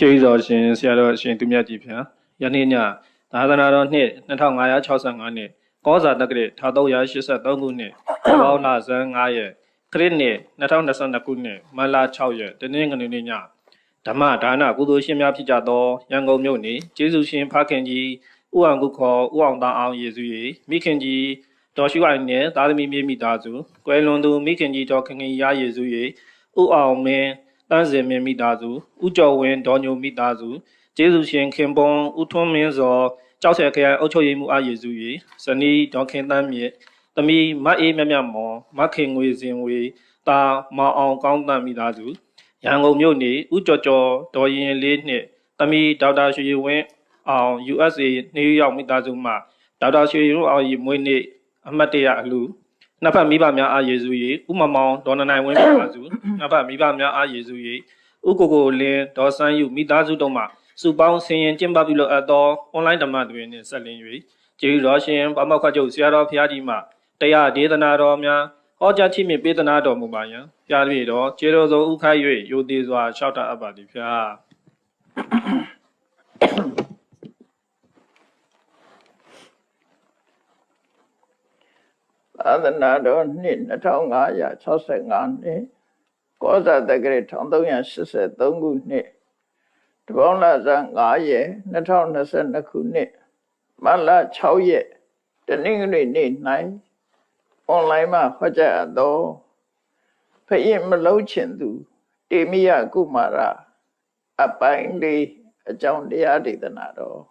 ကျေးဇူးတော်ရှင်ဆရာတော်ရှင်သူမြတ်ကြီးဖျားယနေ့ညသာသနာတော်နှစ်2565နှစ်ကောဇာတက္ကရာ1383ခုနှစ်ဘောင်းလဇန်9ရက်ခရစ်နှစ်2022ခုနှစ်မလ6ရက်တနင်္ဂနွေနေ့ညဓမ္မဒါနကုသိုလ်ရှင်များဖြစ်ကြသောရန်ကုန်မြို့နေကျေးဇူးရှင်ဖခင်ကြီးဦးအောင်ကုခေါ်ဦးအောင်သားအောင်ယေစု၏မိခင်ကြီးတော်ရှိခိုင်နှင့်သာသမီမြေမိသားစုကွယ်လွန်သူမိခင်ကြီးတော်ခင်ခင်ရာယေစု၏ဦးအောင်မင်းတန်းစင်မင်းမိသားစုဦးကျော်ဝင်းဒေါ်ညိုမိသားစုကျေးဇူးရှင်ခင်ပွန်ဦးထွန်းမင်းစောကြောက်ဆက်ခရိုင်အုပ်ချုပ်ရေးမှူးအားယေစု၏ဇနီးဒေါ်ခင်တန်းမြင့်သမီးမအေးမြမြမော်မခင်ငွေစင်ဝေတာမောင်အောင်ကောင်းတန်းမိသားစုရန်ကုန်မြို့နေဦးကျော်ကျော်ဒေါ်ရင်လေးနှင့်သမီးဒေါက်တာရွှေဝင်းအောင် USA နေရောက်မိသားစုမှဒေါက်တာရွှေဝင်းအောင်မွေးနေ့အမှတ်တရအလူနှစ်ဖက်မိဘများအားယေစု၏ဥမမောင်ဒေါ်နနိုင်ဝင်းမိသားစုနှစ်ဖက်မိဘများအားယေစု၏ဥကိုကိုလင်းဒေါ်ဆန်းယူမိသားစုတို့မှစုပေါင်းဆင်ရင်ကျင်းပပြုလုပ်အပ်သောအွန်လိုင်းဓမ္မတွင်နှင့်ဆက်လင်း၍ကျေးဇူးတော်ရှင်ဗမောက္ခချုပ်ဆရာတော်ဘုရားကြီးမှတရားဒေသနာတော်များဟောကြားချီးမြှင့်ပေးသနာတော်မူပါယံဖျား၍တော်ကျေးတော်ဆုံးဥခိုက်၍ယိုသေးစွာလျှောက်တတ်အပ်ပါသည်ဖျားသာသနာတော်နှစ်2565နှစ်ကောဇာတက္ကရာ1383ခုနှစ်တပေါင်းလဇန်9ရက်2022ခုနှစ်မလ6ရက်တနင်္ဂနွေနေ့၌အွန်လိုင်းမှာဟောကြားအပ်သောဖယင်မလုံးချင်သူတေမိယကုမာရအပိုင်းလေးအကြောင်းတရားဒေသနာတော်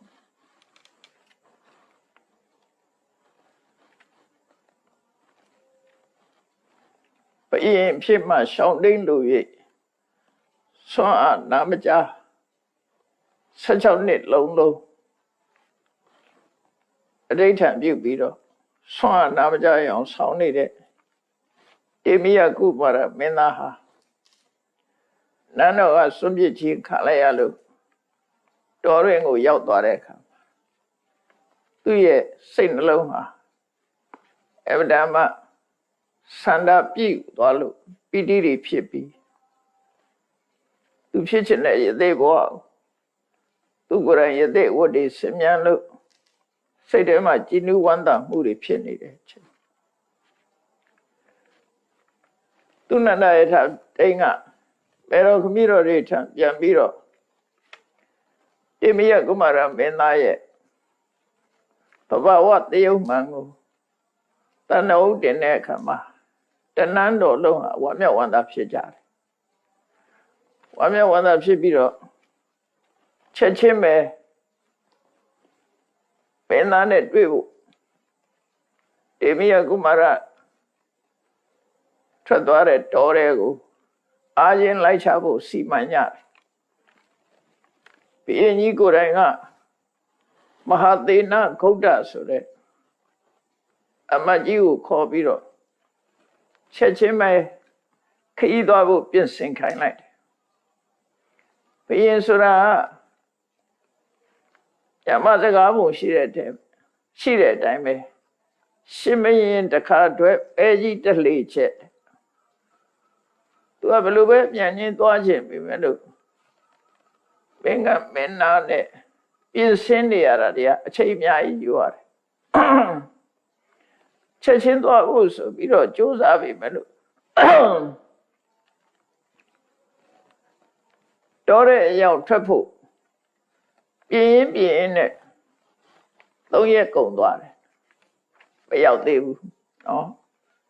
ဘယင်ဖြစ်မှရှောင်းတိန်လူ၍ဆွမ်းအားနာမကြား16နှစ်လုံးအဋိဋ္ဌံပြုပြီးတော့ဆွမ်းအားနာမကြားအောင်ဆောင်းနေတဲ့တေမိယကုမာရမင်းသားဟာနန်းတော်ကစွန့်ပစ်ခြင်းခံလိုက်ရလို့တော်ရင်ကိုရောက်သွားတဲ့အခါသူ့ရဲ့စိတ်နှလုံးဟာအဗဒမဆန္ဒပြည့်သွားလို့ပီတိတွေဖြစ်ပြီးသူဖြစ်ချင်တဲ့ယသိဘဝသူကိုယ်တိုင်ယသိဝတ္တိဆင်မြန်းလို့စိတ်ထဲမှာကြည်နူးဝမ်းသာမှုတွေဖြစ်နေတယ်သူနန္ဒရထတိန်ကဘယ်တော့ခမည်းတော်တွေထပြန်ပြီးတော့တေမိယကုမာရမင်းသားရဲ့ဘဘဝတယုံမှန်ကိုတဏှုတင်တဲ့အခါမှာတဏန်းတော်လုံးဟာဝါမျက်ဝန္တာဖြစ်ကြတယ်ဝါမျက်ဝန္တာဖြစ်ပြီးတော့ချက်ချင်းပဲမင်းသားနဲ့တွေ့ဖို့တေမိယကုမာရထွက်သွားတဲ့တော်တဲ့ကိုအာရင်လိုက်ချဖို့စီမံကြတယ်ဘုရင်ကြီးကိုယ်တိုင်ကမဟာသေနဂုဋ္ဌဆိုတဲ့အမတ်ကြီးကိုခေါ်ပြီးတော့ချက်ချင်းပဲခရီးသွားဖို့ပြင်ဆင်ခိုင်းလိုက်တယ်ဘုရင်ဆိုတာညမစကားပုံရှိတဲ့အတိုင်းပဲရှင်မင်းတခါအတွက်အဲကြီးတလှေချက်သူကဘယ်လိုပဲပြန်ရင်းသွားခြင်းပြီမဲ့လို့မင်းကမင်းနာနဲ့ပြင်ဆင်နေရတာတည်းအချိန်အများကြီးယူရတယ်ချက်ချင်းသွားဖို့ဆိုပြီးတော့ကြိုးစားပြီမဲ့လို့တော်တဲ့အရောက်ထွက်ဖို့ပြင်းနဲ့3ရက်ကုန်သွားတယ်မရောက်သေးဘူးနော်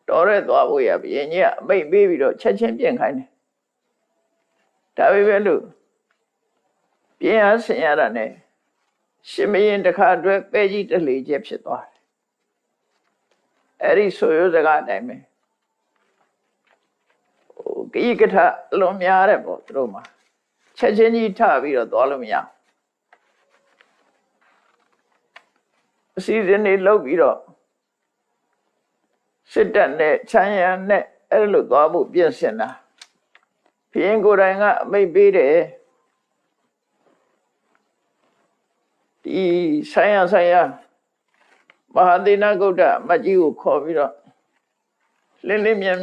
တော်ရဲသွားဖို့ရဘယင်ကြီးကအမိတ်ပေးပြီးတော့ချက်ချင်းပြင်ခိုင်းတယ်ဒါပေမဲ့လို့ပြင်အားဆင်ရတာနဲ့ရှင်မင်းတခါအတွက်ပဲကြီးတလှေချက်ဖြစ်သွားတယ်အဲ့ဒီဆိုရိုးစကားအတိုင်းပဲဂိကထအလွန်များတဲ့ပေါ့သူတို့မှာချက်ချင်းကြီးထပြီးတော့သွားလို့မရအစီအစဉ်တွေလုပ်ပြီးတော့စစ်တပ်နဲ့ချမ်းရံနဲ့အဲ့လိုသွားဖို့ပြင်ဆင်တာဘုရင်ကိုယ်တိုင်ကအမိတ်ပေးတယ်ဒီဆိုင်ရမဟာသေနဂုဋ္ဌမကြီးကိုခေါ်ပြီးတော့လင်းမြန်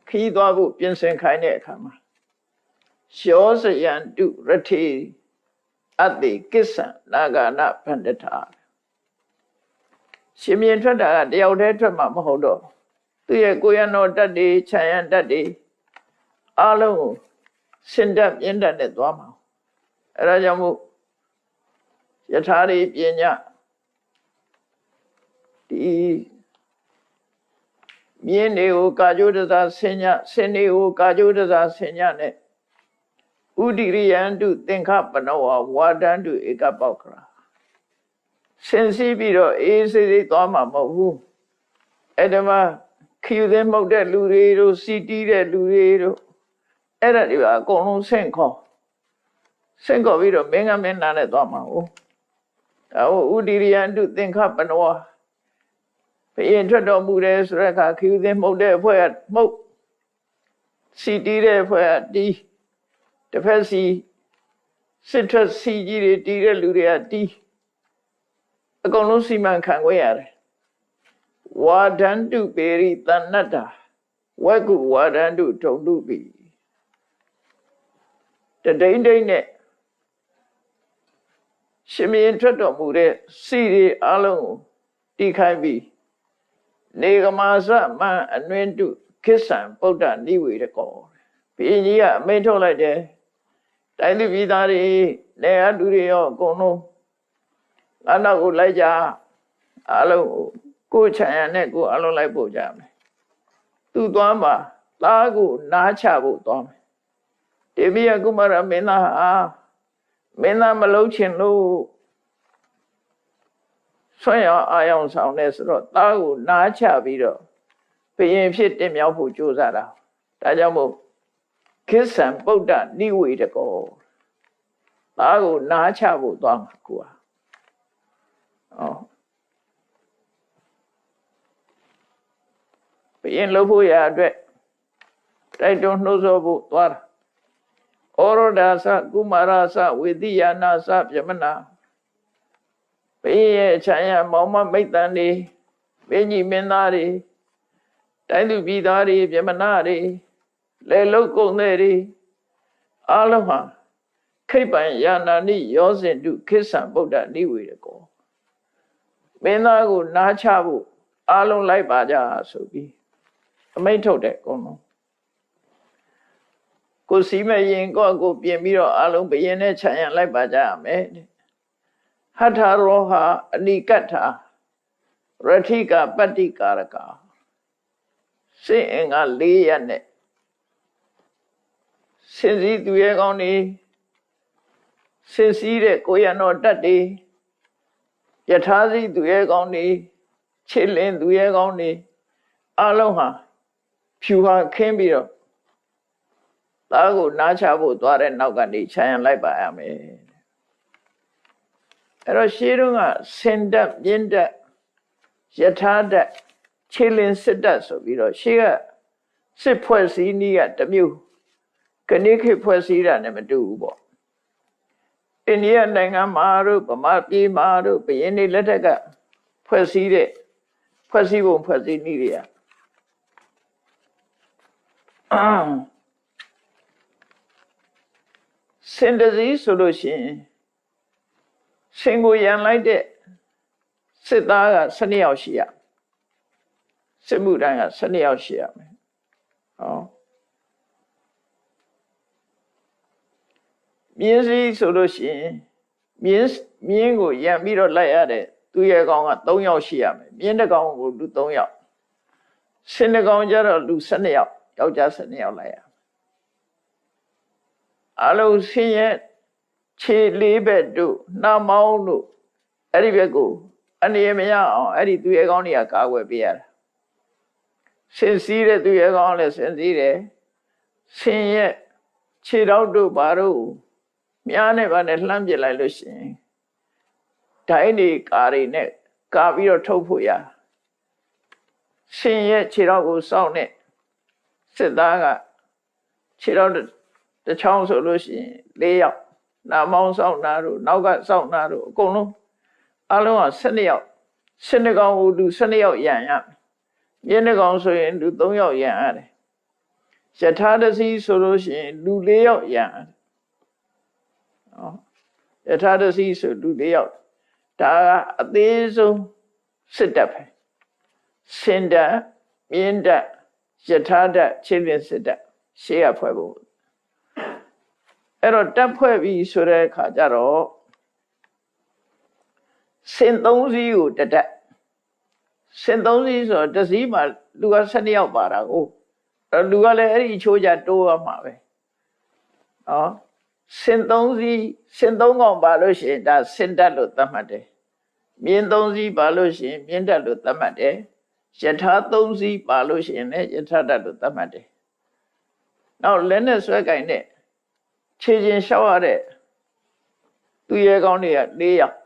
ခီးသွားဖို့ပြင်ဆင်ခိုင်းတဲ့အခါမှာရှောစယံတုရထေ အတ္တိကိစ္ဆံနာဂာနဗန္ဒထာရှင်မြင်ထွက်တာကတယောက်တည်းထွက်မှာမဟုတ်တော့သူရဲ့ကိုယ်ရနောတတ်တွေခြံရံတတ်တွေအားလုံးကိုစင်တက်ပြင်းတတ်နဲ့သွားမှာအဲဒါကြောင့်မို့ယထာရိပညာဒီမြင်းတွေကိုကာကြိုးတစားဆင်ညဆင်တွေကိုကာကြိုးတစားဆင်ညနဲ့ဥဒိရိယံတုသင်္ခပနောဝါဒံတုဧကပောက္ခရာဆင်စီးပြီးတော့အေးစိစိသွားမှာမဟုတ်ဘူးအဲ့ဒါမှခီးသင်းမှုတ်တဲ့လူတွေတို့စီတီးတဲ့လူတွေတို့အဲ့ဒါတွေကအကုန်လုံးဆင့်ခေါ်ပြီးတော့မင်းကမင်းနာနဲ့သွားမှာဟုတ်ဒါဥဒိရိယံတုသင်္ခပနောဘယင်ထွက်တော်မူတယ်ဆိုတဲ့အခါခီးသင်းမှုတ်တဲ့အဖွဲ့ကမှုတ်စီတီးတဲ့အဖွဲ့ကတီးတစ်ဖက်စီစစ်ထွက်စီကြီးတွေတီးတဲ့လူတွေကတီးအကုန်လုံးစီမံခံခွင့်ရတယ်ဝါဒန္တုပေရိတဏ္ဏတာဝက္ကုဝါဒန္တုဒုံတုပိတဒိမ့်ဒိမ့်နဲ့ရှင်မင်းထွက်တော်မူတဲ့စီတွေအလုံးကိုတီးခိုင်းပြီးနေကမာစမံအနွင်းတုခိစ္ဆံပုဒ္ဒနိဝေရကောဘုရင်ကြီးကအမိန့်ထုတ်လိုက်တယ်တိုင်းသူပြည်သားတွေနေရာလူတွေရောအကုန်လုံးငါနောက်ကိုလိုက်ကြအလုံးကိုခြံရံနဲ့ကိုအလုံးလိုက်ပို့ကြမယ်သူသွားမှာသားကိုနားချဖို့သွားမယ်တေမိယကုမာရမင်းသားဟာမင်းသားမလုံးချင်လို့ဆွမ်းရအာယောင်ဆောင်နေဆိုတော့သားကိုနားချပြီးတော့ဘုရင်ဖြစ်တင်မြောက်ဖို့ကြိုးစားတာဒါကြောင့်မို့ခိစ္ဆံပုဒ္ဒနိဝေဒကောသားကိုနားချဖို့သွားမှာကိုကဘုရင်လုပ်ဖို့ရအတွက်တိုက်တွန်းနှိုးဆော်ဖို့သွားတာဩရောဒာသကုမာရသဝေတိယာနာသပြမနာဘုရင်ရဲ့ခြံရံမောင်မမိတ်တန်တွေမင်းကြီးမင်းသားတွေတိုင်းသူပြည်သားတွေပြမနာတွေလေလုတ်ကုန်တွေအလုံးဟာခိပ္ပံယာနာနိယောဇင်တုခိစ္ဆံဗုဒ္ဓနိဝေရကောမင်းသားကိုနားချဖို့အလုံးလိုက်ပါကြဆိုပြီးအမိန့်ထုတ်တယ်အကုန်လုံးကိုစီမရင်ကိုပြင်ပြီးတော့အလုံးဘယင်းနဲ့ခြံရံလိုက်ပါကြရမယ်ဟထရောဟာအနိကတ္ထာရထိကပတ္တိကာရကစေအင်္ဂါ၄ရက်နဲ့စင်စည်းသူရဲကောင်းနေစင်စည်းတဲ့ကိုရနောတတ်တွေယထာစည်းသူရဲကောင်းနေခြေလင်းသူရဲကောင်းနေအလုံးဟာဖြူဟာခင်းပြီးတော့သားကိုနားချဖို့သွားတဲ့နောက်ကနေခြံရံလိုက်ပါရမယ်အဲ့တော့ရှေးတုန်းကစင်တက်မြင့်တက်ယထာတက်ခြေလင်းစစ်တက်ဆိုပြီးတော့ရှေးကစစ်ဖွဲ့စည်းနည်းကတစ်မျိုးခဏခေတ်ဖွဲ့စည်းတာနဲ့မတူဘူးပေါ့အိန္ဒိယနိုင်ငံမှာတို့ဗမာပြည်မှာတို့ဘုရင်တွေလက်ထက်ကဖွဲ့စည်းတဲ့ဖွဲ့စည်းပုံဖွဲ့စည်းနည်းတွေကစင်တစည်းဆိုလို့ရှိရင်စင်ကိုရန်လိုက်တဲ့စစ်သားက12ယောက်ရှိရစစ်မှုတိုင်းက12ယောက်ရှိရမယ်မြင်းစည်းဆိုလို့ရှိရင်မြင်းကိုရန်ပြီးတော့လိုက်ရတဲ့သူရဲ့ကောင်က3ယောက်ရှိရမယ်မြင်းတစ်ကောင်ကိုလူ3ယောက်စင်တစ်ကောင်ကျတော့လူ12ယောက်ယောက်ျား12ယောက်လိုက်ရအလုံးဆင်းရဲခြေလေးဘက်တို့နှာမောင်းတို့အဲ့ဒီဘက်ကိုအနေမရအောင်အဲ့ဒီသူရဲ့ကောင်တွေကကာကွယ်ပေးရတာဆင်စည်းတဲ့သူရဲ့ကောင်လည်းဆင်စည်းတယ်ဆင်းရဲခြေထောက်တို့ဘာတို့မြားနဲ့ဗာနဲ့လှမ်းပစ်လိုက်လို့ရှိရင်ဒိုင်းတွေကာတွေနဲ့ကာပြီးတော့ထုတ်ဖို့ရဆင်းရဲခြေထောက်ကိုစောင့်နေစစ်သားကခြေထောက်တစ်ချောင်းဆိုလို့ရှိရင်4ယောက်နာမောင်းစောင့်နာတို့နောက်ကစောင့်နာတို့အကုန်လုံးအလုံးက12ယောက်12ကောင်ကိုလူ12ယောက်ရန်ရမြင်းတစ်ကောင်ဆိုရင်လူ3ယောက်ရန်ရတယ်ယထာတစီဆိုလို့ရှိရင်လူ4ယောက်ရန်ရတယ် ယထာတစီဆိုလူ၄ယောက်ဒါကအသေးဆုံးစစ်တပ်ပဲစင်တပ်မြင်းတပ်ယထာတပ်ချင်းလင်းစစ်တပ်ရှေ့ရဖွဲ့ဖို့အဲ့တော့တပ်ဖွဲ့ပြီးဆိုတဲ့အခါကျတော့စင်၃စီးကိုတက်စင်၃စီးဆိုတော့တစ်စီးမှာလူက12ယောက်ပါတာကိုလူကလည်းအဲ့ဒီချိုးကြတိုးရမှာပဲနော်စင်၃စီးစင်၃កောင်ပါလို့ရှိရင်ဒါစင်တက်လို့သတ်မှတ်တယ်မြင်း၃စီးပါလို့ရှိရင်မြင်းတက်လို့သတ်မှတ်တယ်ယထာ၃စီးပါလို့ရှိရင်လည်းယထာတက်လို့သတ်မှတ်တယ်နောက်လက်နဲ့ဆွဲကင်တဲ့ခြေချင်းလျှောက်ရတဲ့သူရဲကောင်းတွေက၄ယောက်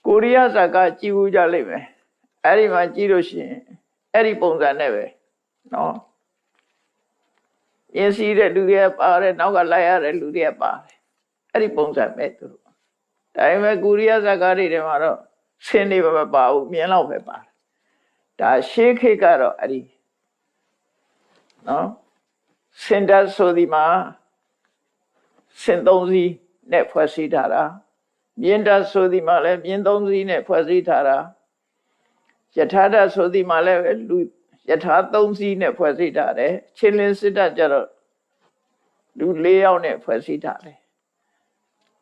ကိုရီးယားဇာကကြည်ဦးကြလိမ့်မယ်အဲ့ဒီမှာကြည့်လို့ရှိရင်အဲ့ဒီပုံစံနဲ့ပဲနော်ရင်းစီးတဲ့လူတွေပါတယ်နောက်ကလိုက်ရတဲ့လူတွေပါတယ်အဲ့ဒီပုံစံပဲသူတို့ဒါပေမဲ့ကိုရီးယားဇာကတွေထဲမှာတော့ဆင်းနေမပါဘူးမြင်တော့ပဲပါတယ်ဒါရှေးခေတ်ကတော့အဲ့ဒီနော်စင်တပ်ဆိုဒီမှာစင်၃စီးနဲ့ဖွဲ့စည်းထားတာမြင်းတပ်ဆိုဒီမှာလည်းမြင်း၃စီးနဲ့ဖွဲ့စည်းထားတာယထာတပ်ဆိုဒီမှာလည်းလူယထာ၃စီးနဲ့ဖွဲ့စည်းထားတယ်ချင်းလင်းစစ်တပ်ကျတော့လူ၄ယောက်နဲ့ဖွဲ့စည်းထားတယ်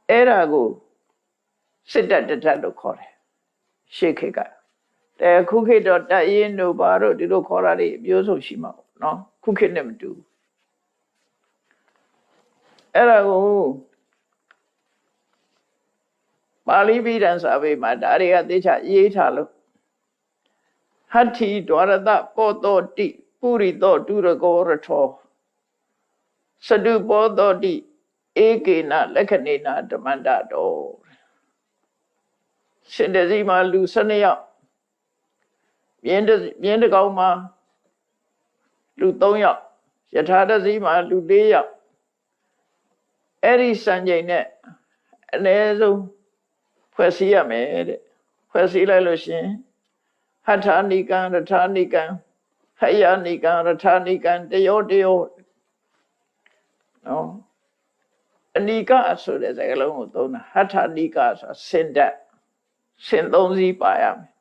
အဲ့ဒါကိုစစ်တပ်တစ်ထပ်လို့ခေါ်တယ်ရှေ့ခေတ်ကแต่ခုခေတ်တော့တပ်ရင်းတို့ဘာတို့ဒီလိုခေါ်တာတွေအမျိုးဆုံးရှိမှာပေါ့နော်ခုခေတ်နဲ့မတူဘူးအဲ့ဒါကိုပါဠိပိဋကစာပေမှာဒါတွေကသေချာရေးထားလို့ဟတ္ထိဒွါရတပောတောတိပုရိသောဒုရကောရထောစတုပောတောတိဧကေနလက္ခဏေနဓမ္မန္တတောရှင်တစီမှာလူ12ယောက်မြင်းတကောင်မှာလူ3ယောက်ယထာတစီမှာလူ4ယောက်အဲ့ဒီစံချိန်နဲ့အနည်းဆုံးဖွဲ့စည်းရမယ်တဲ့ဖွဲ့စည်းလိုက်လို့ရှင်ဟဋ္ဌာနိကံရထာနိကံဟယနိကံရထာနိကံတယောနော်အနိကဆိုတဲ့စကားလုံးကိုသုံးတာဟဋ္ဌာနိကဆိုတာစင်တက်စင်၃စီးပါရမယ်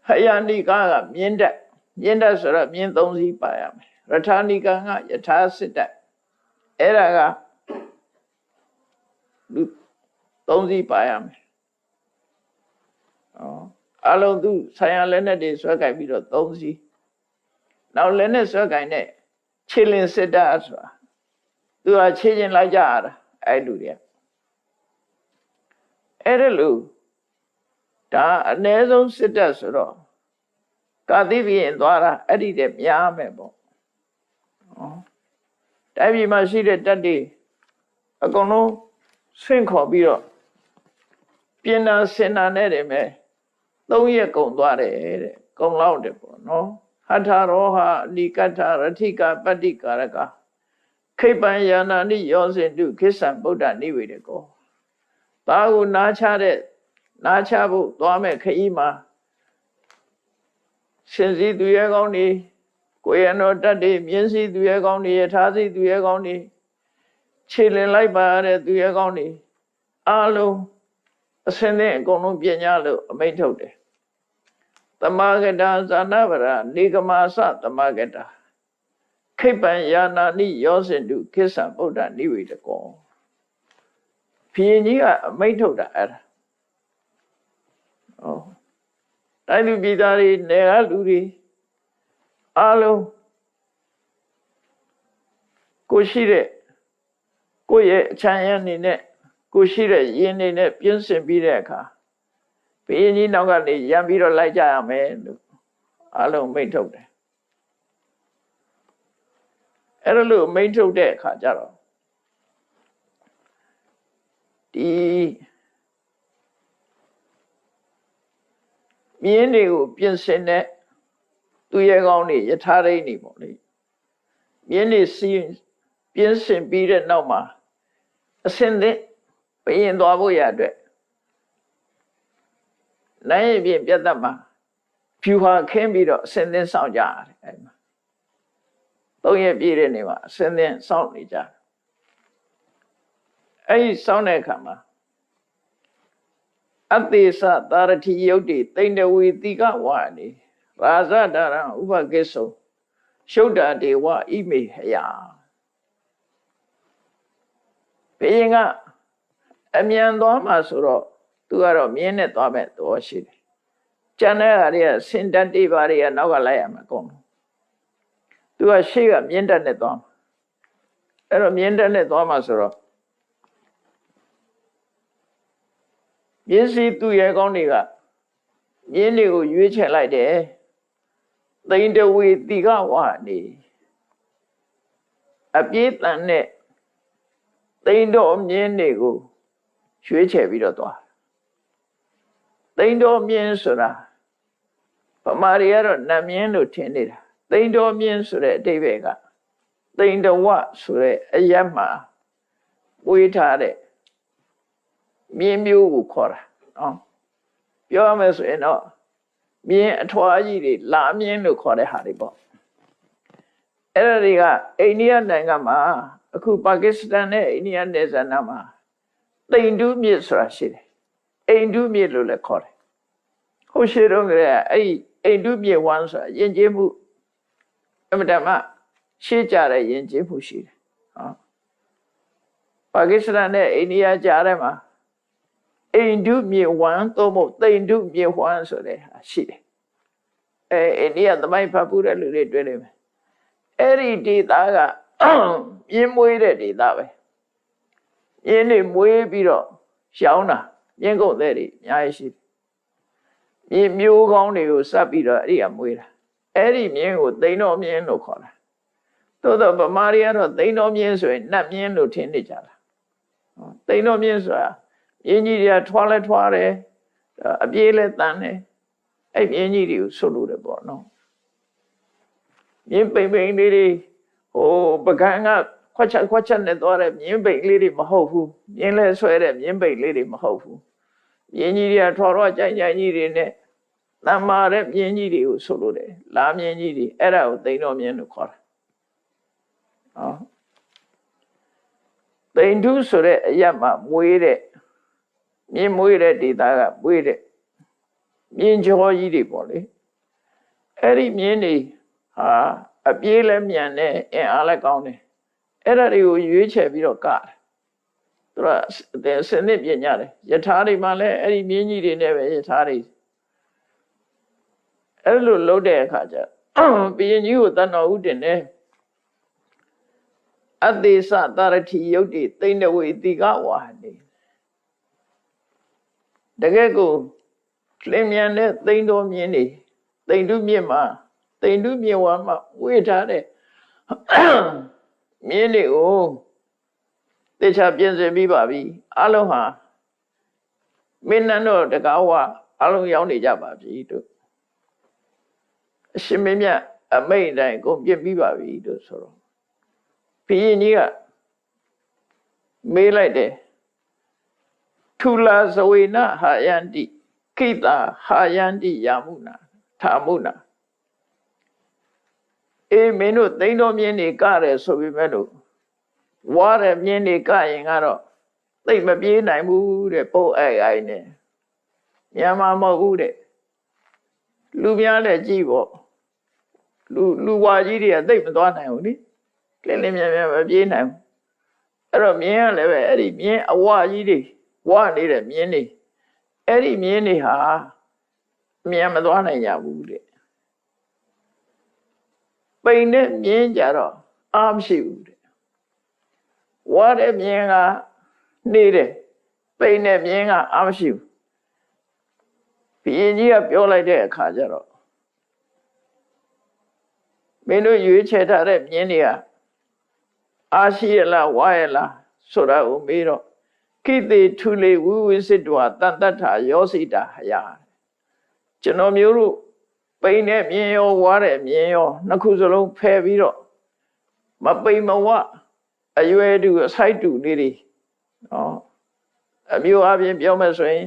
ဟယနိကကမြင်းတက်ဆိုတော့မြင်း၃စီးပါရမယ်ရထာနိကံကယထာစစ်တက်အဲ့ဒါကလူ၃စီးပါရမယ်အလုံးသူဆိုင်ရလက်နဲ့တွေဆွဲကြိုက်ပြီးတော့၃စီးနောက်လက်နဲ့ဆွဲကြိုက်တဲ့ခြေလင်းစစ်တပ်ဆိုတာသူကခြေချင်းလိုက်ကြရတာအဲ့လူတွေကအဲ့ဒါလူဒါအ ਨੇ ဆုံးစစ်တပ်ဆိုတော့ကာတိဘိရင်သွားတာအဲ့ဒီတည်းများမယ်ပေါ့တိုင်းပြည်မှာရှိတဲ့တပ်တွေအကုန်လုံးဆင့်ခေါ်ပြီးတော့ပြင်နာစင်နာနဲ့တယ်မယ်3ရက်ကုန်သွားတယ်တဲ့ကုန်လောက်တယ်ပေါ့နော်ဟထရောဟအနိကထရထိကပတ္တိကာရကခိပ္ပံယာနာနိယောစင်တုခိစ္ဆံဗုဒ္ဓနိဝေဒကောဒါကိုနားချဖို့သွားမဲ့ခရီးမှာရှင်စီသူရဲကောင်းနေကိုရနောတတ်တွေမြင်းစီသူရဲကောင်းနေယထာစီသူရဲကောင်းနေခြေလင်လိုက်ပါတဲ့သူရဲကောင်းနေအားလုံးအစင်းနဲ့အကုန်လုံးပြင်ညာလို့အမိန့်ထုတ်တယ်တမဂတဇာနာဗရာနေကမာသတမဂတခိပ္ပံယာနာနိယောစင်တုခိစ္ဆံဗုဒ္ဓနိဝေဒကောဘုရင်ကြီးကအမိန့်ထုတ်တာအဲ့ဒါတိုင်းလူပြည်သားတွေနေရလူတွေအားလုံးကိုရှိတဲ့ကိုရဲ့အချမ်းရအနေနဲ့ကိုရှိတဲ့ရင်းနေနဲ့ပြင်းစင်ပြီးတဲ့အခါဘုရင်ကြီးနောက်ကနေရံပြီးတော့လိုက်ကြရမယ်လို့အားလုံးမိန့်ထုတ်တယ်အဲ့ဒါလို့မိန့်ထုတ်တဲ့အခါကျတော့ဒီမြင်းတွေကိုပြင်ဆင်တဲ့သူရဲကောင်းတွေယထာရိနေပေါ့လေမြင်းတွေပြင်ဆင်ပြီးတဲ့နောက်မှာအစင်းတဲ့ဘုရင်သွားဖို့ရအတွက်နိုင်ရင်ပြင်ပြတ်သက်မှာဖြူဟာခင်းပြီးတော့အစင်းသင်းစောင့်ကြရတယ်အဲ့မှာ3ရက်ပြည့်တဲ့နေ့မှာအစင်းသင်းစောင့်နေကြ အဲ့ဒီစောင်းတဲ့အခါမှာအသေသသာရတိယုတ်တိတိန္ဒဝေတိကဝါနေရာဇဒရံဥပကိစ္ဆုရှုဒ္ဓဒေဝဣမေဟယဘုရင်ကအမြန်သွားမှာဆိုတော့သူကတော့မြင်းနဲ့သွားမဲ့သဘောရှိတယ်ကျန်တဲ့ဟာတွေကစင်တတ်တိပါတွေကနောက်ကလိုက်ရမှာအကုန်လုံးသူကရှေ့ကမြင်းတက်နဲ့သွားမှာအဲ့တော့မြင်းတက်နဲ့သွားမှာဆိုတော့မြင်းစီသူရဲကောင်းတွေကမြင်းတွေကိုရွေးချယ်လိုက်တယ်သိန္ဒဝေတိကဝါနေအပြေးတန်နဲ့သိန္ဒောမြင်းတွေကိုရွေးချယ်ပြီးတော့သွားသိန္ဒောမြင်းဆိုတာဗမာတွေကတော့နတ်မြင်းလို့ထင်နေတာသိန္ဒောမြင်းဆိုတဲ့အဓိပ္ပာယ်ကသိန္ဒဝဆိုတဲ့အရပ်မှာဝေးထားတဲ့မြင်းမျိုးကိုခေါ်တာနော်ပြောရမယ်ဆိုရင်တော့မြင်းအထွားကြီးတွေလာမြင်းလို့ခေါ်တဲ့ဟာတွေပေါ့အဲ့ဒါတွေကအိန္ဒိယနိုင်ငံမှာအခုပါကစ္စတန်နဲ့အိန္ဒိယနယ်စပ်နားမှာသိန္ဒုမြစ်ဆိုတာရှိတယ်အိန္ဒုမြစ်လို့လည်းခေါ်တယ်ဟိုရှိတော့ကလေးအဲ့ဒီအိန္ဒုမြစ်ဝမ်းဆိုတာယဉ်ကျေးမှုအမှန်တမ်းရှေ့ကြတဲ့ယဉ်ကျေးမှုရှိတယ်ဟောပါကစ္စတန်နဲ့အိန္ဒိယကြားထဲမှာအိန္ဒုမြေဝမ်းသို့မဟုတ်သိန္ဒုမြေဝမ်းဆိုတဲ့ဟာရှိတယ်အိန္ဒိယသမိုင်းဖတ်ဖို့တဲ့လူတွေတွေ့နေမယ်အဲ့ဒီဒေသကမြင်းမွေးတဲ့ဒေသပဲမြင်းတွေမွေးပြီးတော့ရှောင်းတာမြင်းကုန်တဲ့တွေအများကြီးရှိတယ်မြင်းမျိုးကောင်းတွေကိုစပ်ပြီးတော့အဲ့ဒီကမွေးတာအဲ့ဒီမြင်းကိုသိန်းတော်မြင်းလို့ခေါ်တာသို့တော့ဗမာတွေကတော့သိန်းတော်မြင်းဆိုရင်နတ်မြင်းလို့ထင်နေကြတာသိန်းတော်မြင်းဆိုတာမြင်းကြီးတွေကထွားလဲထွားတယ်အပြေးလဲတန်တယ်အဲ့မြင်းကြီးတွေကိုဆွလို့တယ်ပေါ့နော်မြင်းပိန်ပိန်လေးတွေဟိုပကံကခွက်ချက်နဲ့သွားတဲ့မြင်းပိန်လေးတွေမဟုတ်ဘူးမြင်းလဲဆွဲတဲ့မြင်းပိန်လေးတွေမဟုတ်ဘူးမြင်းကြီးတွေကထွားတော့ကြိုင်ကြီးတွေနဲ့တမ်းမာတဲ့မြင်းကြီးတွေကိုဆွလို့တယ်လာမြင်းကြီးတွေအဲ့ဒါကိုသိန်းတော်မြင်းလို့ခေါ်တာသိန္ဒုဆိုတဲ့အရပ်မှာမွေးတဲ့မြင်းမွေးတဲ့ဒေသကမွေးတဲ့မြင်းကြောကြီးတွေပေါ့လေအဲ့ဒီမြင်းတွေဟာအပြေးလည်းမြန်တယ်အင်အားလည်းကောင်းတယ်အဲ့ဒါတွေကိုရွေးချယ်ပြီးတော့ကတယ်သူကစနစ်ပြင်ကြတယ်ယထာတွေမှာလည်းအဲ့ဒီမြင်းကြီးတွေနဲ့ပဲယထာတွေအဲ့လိုလုပ်တဲ့အခါကျဘုရင်ကြီးကိုတန်တော်ဥတင်တယ်အသေသသာရတိယုတ်တိသိန္ဒဝေတိကဝါနေတကယ်ကိုလင်းမြန်တဲ့သိန်းတော်မြင်းနေသိန္ဒုမြစ်မှာသိန္ဒုမြစ်ဝါမှာဝေးထားတဲ့မြင်းတွေကိုတေချာပြင်ဆင်ပြီးပါပြီအလုံးဟာမင်းနန်းတော်တကားဝအလုံးရောက်နေကြပါပြီတို့အရှင်မင်းမြတ်အမိန့်တိုင်းကိုပြင်ပြီးပါပြီတို့ဆိုတော့ဘုရင်ကြီးကမေးလိုက်တယ်ထူလာဇဝေနဟာယန္တိခိတာဟာယန္တိယာမုနာထာမုနာမင်းတို့သိန်းတော်မြင်းနေကတယ်ဆိုပေမဲ့လို့ဝါတဲ့မြင်းနေကရင်ကတော့သိမပြေးနိုင်ဘူးတဲ့ပုတ်အိုင်နဲ့မြန်မာမဟုတ်ဘူးတဲ့လူများလည်းကြည့်ပေါ့လူဝါကြီးတွေကသိမသွားနိုင်ဘူးနိလင်းမြန်မပြေးနိုင်ဘူးအဲ့တော့မြင်းကလည်းပဲအဲ့ဒီမြင်းအဝကြီးတွေဝါနေတဲ့မြင်းတွေအဲ့ဒီမြင်းတွေဟာမြန်မသွားနိုင်ကြဘူးတဲ့ပိန်နဲ့မြင်းကြတော့အားမရှိဘူးတဲ့ဝါတဲ့မြင်းကနေတယ်ပိန်နဲ့မြင်းကအားမရှိဘူးဘုရင်ကြီးကပြောလိုက်တဲ့အခါကျတော့မင်းတို့ရွေးချယ်ထားတဲ့မြင်းတွေကအားရှိရလားဝါရလားဆိုတာကိုမေးတော့ခိတေထုလေဝိဝိစစ်တောတန်တ္ထာယောစိတာဟယကျွန်တော်မျိုးတို့ပိန်နဲ့မြင်းရောဝါတဲ့မြင်းရောနှစ်ခုစလုံးဖယ်ပြီးတော့မပိန်မဝအရွယ်တူအဆိုင်တူလေးတွေနော်အမျိုးအပြင်ပြောမယ်ဆိုရင်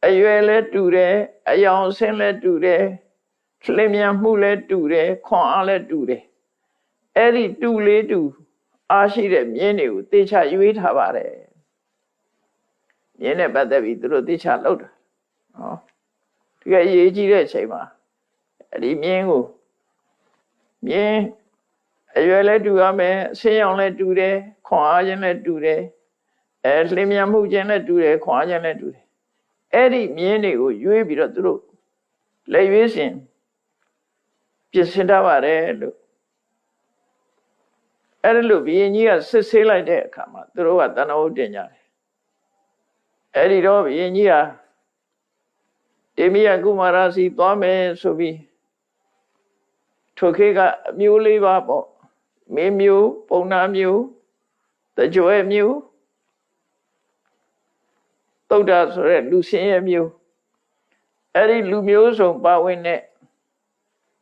အရွယ်လည်းတူတယ်အယောင်ဆင်းလည်းတူတယ်လင်းမြန်မှုလည်းတူတယ်ခွန်အားလည်းတူတယ်အဲ့ဒီတူလေးတူအားရှိတဲ့မြင်းတွေကိုတေချာရွေးထားပါတယ် မြင်းနဲ့ပတ်သက်ပြီးသူတို့သိချလောက်တာနော်ဒီကအရေးကြီးတဲ့အချိန်မှာဒီမြင်းကိုမြင်းအရွယ်လည်းတူရမယ်အဆင်းရောင်လည်းတူတယ်ခွန်အားခြင်းလည်းတူတယ်လင်းမြန်မှုခြင်းလည်းတူတယ်ခွန်အားခြင်းလည်းတူတယ်အဲ့ဒီမြင်းတွေကိုရွေးပြီးတော့သူတို့လက်ရွေးစင်ပြင်ဆင်ထားပါတယ်လို့အဲ့ဒါလို့ဘုရင်ကြီးကစစ်ဆေးလိုက်တဲ့အခါမှာသူတို့ကတဏှာဟုတ်တင်ကြတယ်အဲ့ဒီတော့ဘုရင်ကြီးကတေမိယကုမာရစီသွားမယ်ဆိုပြီးထိုခေတ်ကအမျိုးလေးပါပေါ့မင်းမျိုးပုံနာမျိုးတကြွယ်မျိုးသုဒ္ဓဆိုတဲ့လူစင်းရဲ့မျိုးအဲ့ဒီလူမျိုးစုံပါဝင်တဲ့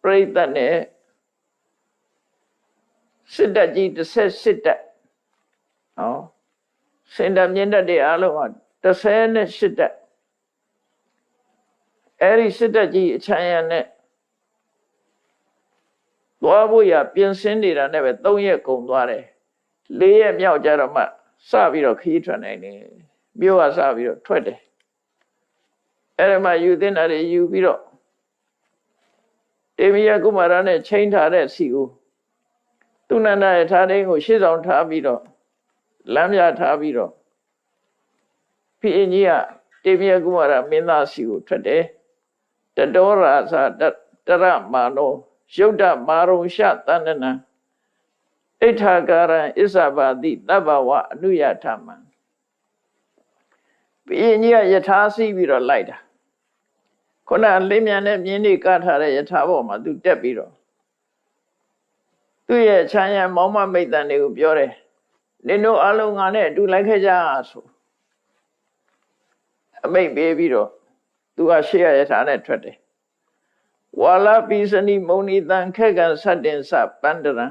ပရိသတ်နဲ့စစ်တပ်ကြီး18တပ်ဟောစင်တပ်မြင့်တပ်တွေအားလုံးက18တပ်အဲ့ဒီစစ်တပ်ကြီးအချမ်းရနဲ့သွားဖို့ရပြင်ဆင်နေတာနဲ့ပဲ3ရက်ကုန်သွားတယ်4ရက်မြောက်ကြတော့မှစပြီးတော့ခီးထွက်နိုင်တယ်မြို့ကစပြီးတော့ထွက်တယ်အဲ့ဒါမှယူသင့်တာတွေယူပြီးတော့တေမိယကုမာရနဲ့ချိန်ထားတဲ့စီကိုသူနန္ဒရဲ့ထားတိုင်းကိုရှေ့ဆောင်ထားပြီးတော့လမ်းပြထားပြီးတော့ဘုရင်ကြီးကတေမိယကုမာရမင်းသားစီကိုထွက်တယ်တတောရာဇတရမာနောယုဒ္ဓမာရုံရှသန္နနံဣထာကာရံဣဇဘာတိတဗ္ဗဝအနုယထမံဘုရင်ကြီးကယထာစီးပြီးတော့လိုက်တာခုနလင်းမြန်တဲ့မြင်းတွေကထားတဲ့ယထာပေါ်မှာသူတက်ပြီးတော့သူ့ရဲ့ချမ်းရံမောင်မမိတ်တန်တွေကိုပြောတယ်နင်တို့အလုံးငါနဲ့အတူလိုက်ခဲ့ကြဆိုအမိတ်ပေးပြီးတော့သူကရှေ့ရယထာနဲ့ထွက်တယ်ဝါလာပိစနိမုန်နိတံခက်ကံသတ္တင်စပန္တရံ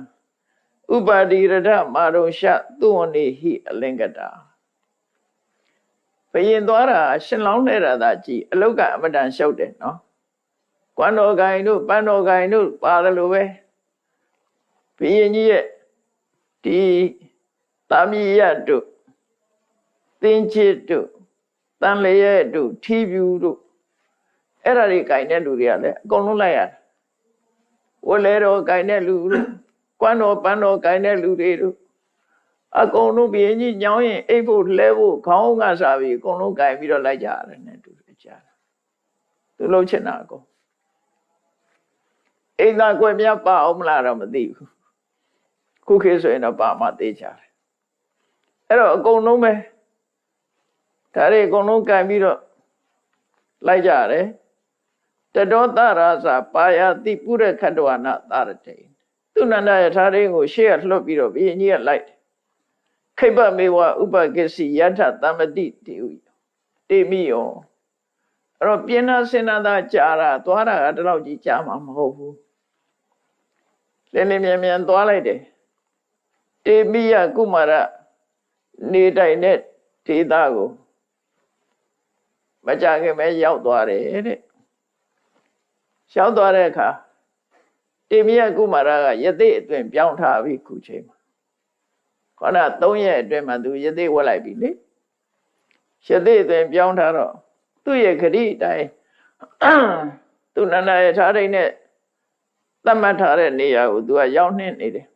ဥပါတိရထမာရုံရှသုဝနေဟိအလင်္ကတာဘယင်သွားတာရှင်လောင်းနေတာသာကြည်အလုတ်ကအမတန်လျှောက်တယ်နော်ကွမ်းတော်ကိုင်တို့ပန်းတော်ကိုင်တို့ပါတယ်လို့ပဲဘုရင်ကြီးရဲ့ဒီတာမီရတို့သင်္ချစ်တို့တန်လျက်တို့ထီပြူတို့အဲ့ဒါတွေကိုင်တဲ့လူတွေကလည်းအကုန်လုံးလိုက်ရတယ်ဝလဲတော်ကိုင်တဲ့လူတို့ကွမ်းတော်ပန်းတော်ကိုင်တဲ့လူတွေတို့အကုန်လုံးဘုရင်ကြီးညောင်းရင်အိပ်ဖို့လဲဖို့ခေါင်းကစားပြီးအကုန်လုံးကိုင်ပြီးတော့လိုက်ကြရတယ်နဲ့တူကြတယ်သူလုံးချင်တာအကုန်အိမ်သာကွယ်မြတ်ပါအောင်မလားတော့မသိဘူးခုခေတ်ဆိုရင်တော့ပါမှသိကြတယ်အဲ့တော့အကုန်လုံးပဲဒါတွေအကုန်လုံးကင်ပြီးတော့လိုက်ကြရတယ်တတောတရာဇာပါယတိပုရခတ္တဝနာသာရတေသူနန္ဒယထာရင်းကိုရှေ့ကလှုပ်ပြီးတော့ဘုရင်ကြီးကလိုက်ခိပ္ပမေဝဥပကိစီယထသမ္မတိတေဟုတေမိယောအဲ့တော့ပြင်းနာစင်နာသာကြာတာသွားတာကတလောက်ကြီးကြာမှာမဟုတ်ဘူးလင်းလင်းမြန်မြန်သွားလိုက်တယ်တေမိယကုမာရနေတိုင်တဲ့ဒေသကိုမကြခင်ပဲရောက်သွားတယ်တဲ့ရောက်သွားတဲ့အခါတေမိယကုမာရကယသိအတွင်ပြောင်းထားပြီခုချိန်မှာခဏ3ရက်အတွင်းမှာသူယသိဝက်လိုက်ပြီလေယသိအတွင်ပြောင်းထားတော့သူ့ရဲ့ခရီးအတိုင်းသူနန္ဒရဲ့ထားတိုင်းနဲ့သတ်မှတ်ထားတဲ့နေရာကိုသူကရောက်နှင်းနေတယ်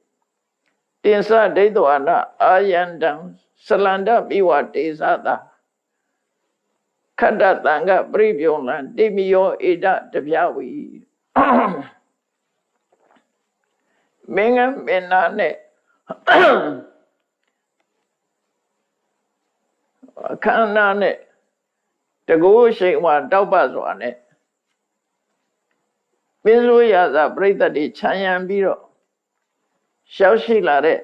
တင်္စဒိဋ္ဌဝနာအာယန္တံစလန္ဒမိဝတေဇတာခတ္တတံကပရိပြုံလံတိမိယောဧဒတပြဝီမင်းကမင်းနာနဲ့အခမ်းအနားနဲ့တကူရှိန်ဝါတောက်ပစွာနဲ့မင်းစိုးရာဇပရိသတ်တွေခြံရံပြီးတော့ရှောက်ရှိလာတဲ့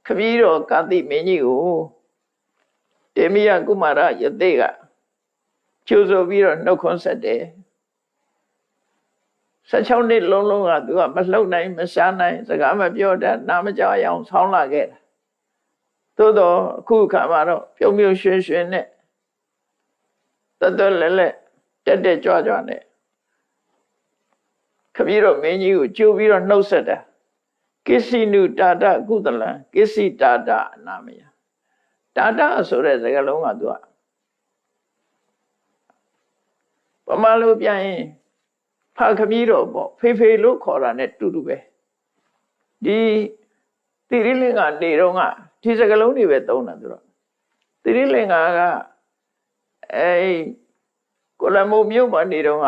ခပီးတော်ကာတိမင်းကြီးကိုတေမိယကုမာရယသိကကျိုးဆိုပြီးတော့နှုတ်ခွန်းဆက်တယ်16နှစ်လုံးလုံးကသူကမလှုပ်နိုင်မရှားနိုင်စကားမပြောတတ်နားမကြားရအောင်ဆောင်းလာခဲ့တာသို့တော့အခုခါမှာတော့ပြုံပြုံရွှင်ရွှင်နဲ့တတ်လဲလဲတက်ကြွကြွနဲ့ခပီးတော်မင်းကြီးကိုကြိုးပြီးတော့နှုတ်ဆက်တာကိစီနုတာတကုသလံကိစီတာတအနာမယ တာတာဆိုတဲ့စကားလုံးကသူကပမာလို့ပြန်ရင်ဖာခမီးတော်ပေါ့ဖေဖေလို့ခေါ်တာ ਨੇ တူတူပဲဒီတိရိလင်္ကာနေတော့ကဒီစကားလုံးတွေပဲသုံးတာသူတော့တိရိလင်္ကာကကိုလမိုမြို့မှာနေတော့က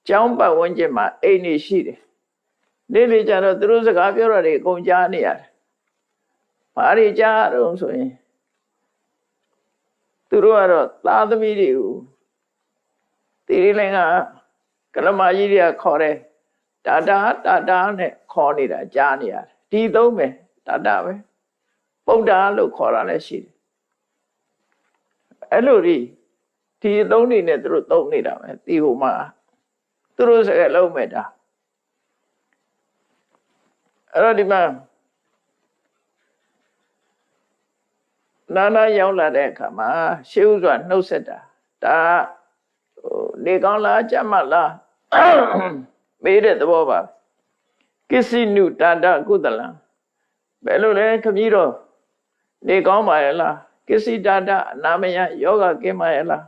ကျောင်းပတ်ဝန်းကျင်မှာအိမ်နေရှိတယ်နေ့လေကျတော့သူတို့စကားပြောတာတွေအကုန်ကြားနေရတယ်ဘာတွေကြားတော့ဆိုရင်သူတို့ကတော့သားသမီးတွေကိုတိရိလင်္ကာကလမကြီးတွေကခေါ်တယ်တာတာနဲ့ခေါ်နေတာကြားနေရတယ်ဒီသုံးပဲတာပဲပုဒ္ဒါလို့ခေါ်တာလည်းရှိတယ်အဲ့လိုဒီသုံးနေနဲ့သူတို့သုံးနေတာပဲဒီဟိုမှာသူတို့စကားလုံးမဲ့တာအဲ့တော့ဒီမှာနာရောက်လာတဲ့အခါမှာရှေးဥစွာနှုတ်ဆက်တာဒါနေကောင်းလားကြမ်းမလားမေးတဲ့သဘောပါကိစ္စနုတာတကုသလံဘယ်လိုလဲခမည်းတော်နေကောင်းပါရဲ့လားကိစ္စတာတအနာမယယောဂကင်းပါရဲ့လား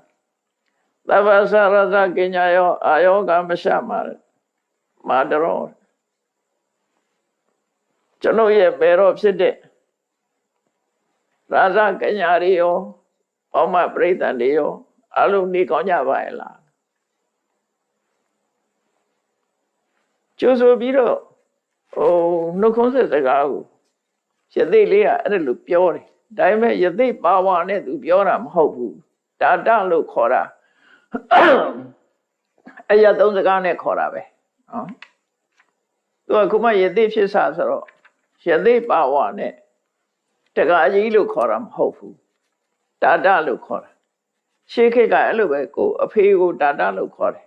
သဗ္ဗသရဇကဉ္ညာယောအာယောဂမရှမာတရောကျွန်ုပ်ရဲ့ဘယ်တော့ဖြစ်တဲ့ရာဇကဉ္ညာတွေရောဘောမပရိသတ်တွေရောအလုံးနေကောင်းကြပါရဲ့လားကျိုးဆိုပြီးတော့နှုတ်ခွန်းဆက်စကားကိုယသိလေးကအဲ့လိုပြောတယ်ဒါပေမဲ့ယသိပါဝါနဲ့သူပြောတာမဟုတ်ဘူးတာတလို့ခေါ်တာအဲ့ရသုံးစကားနဲ့ခေါ်တာပဲနော်သူကခုမှယသိဖြစ်စာဆိုတော့ယသိပါဝါနဲ့တက္ကအကြီးလို့ခေါ်တာမဟုတ်ဘူးတာတလို့ခေါ်တာရှေးခေတ်ကအဲ့လိုပဲကိုအဖေကိုတာတလို့ခေါ်တယ်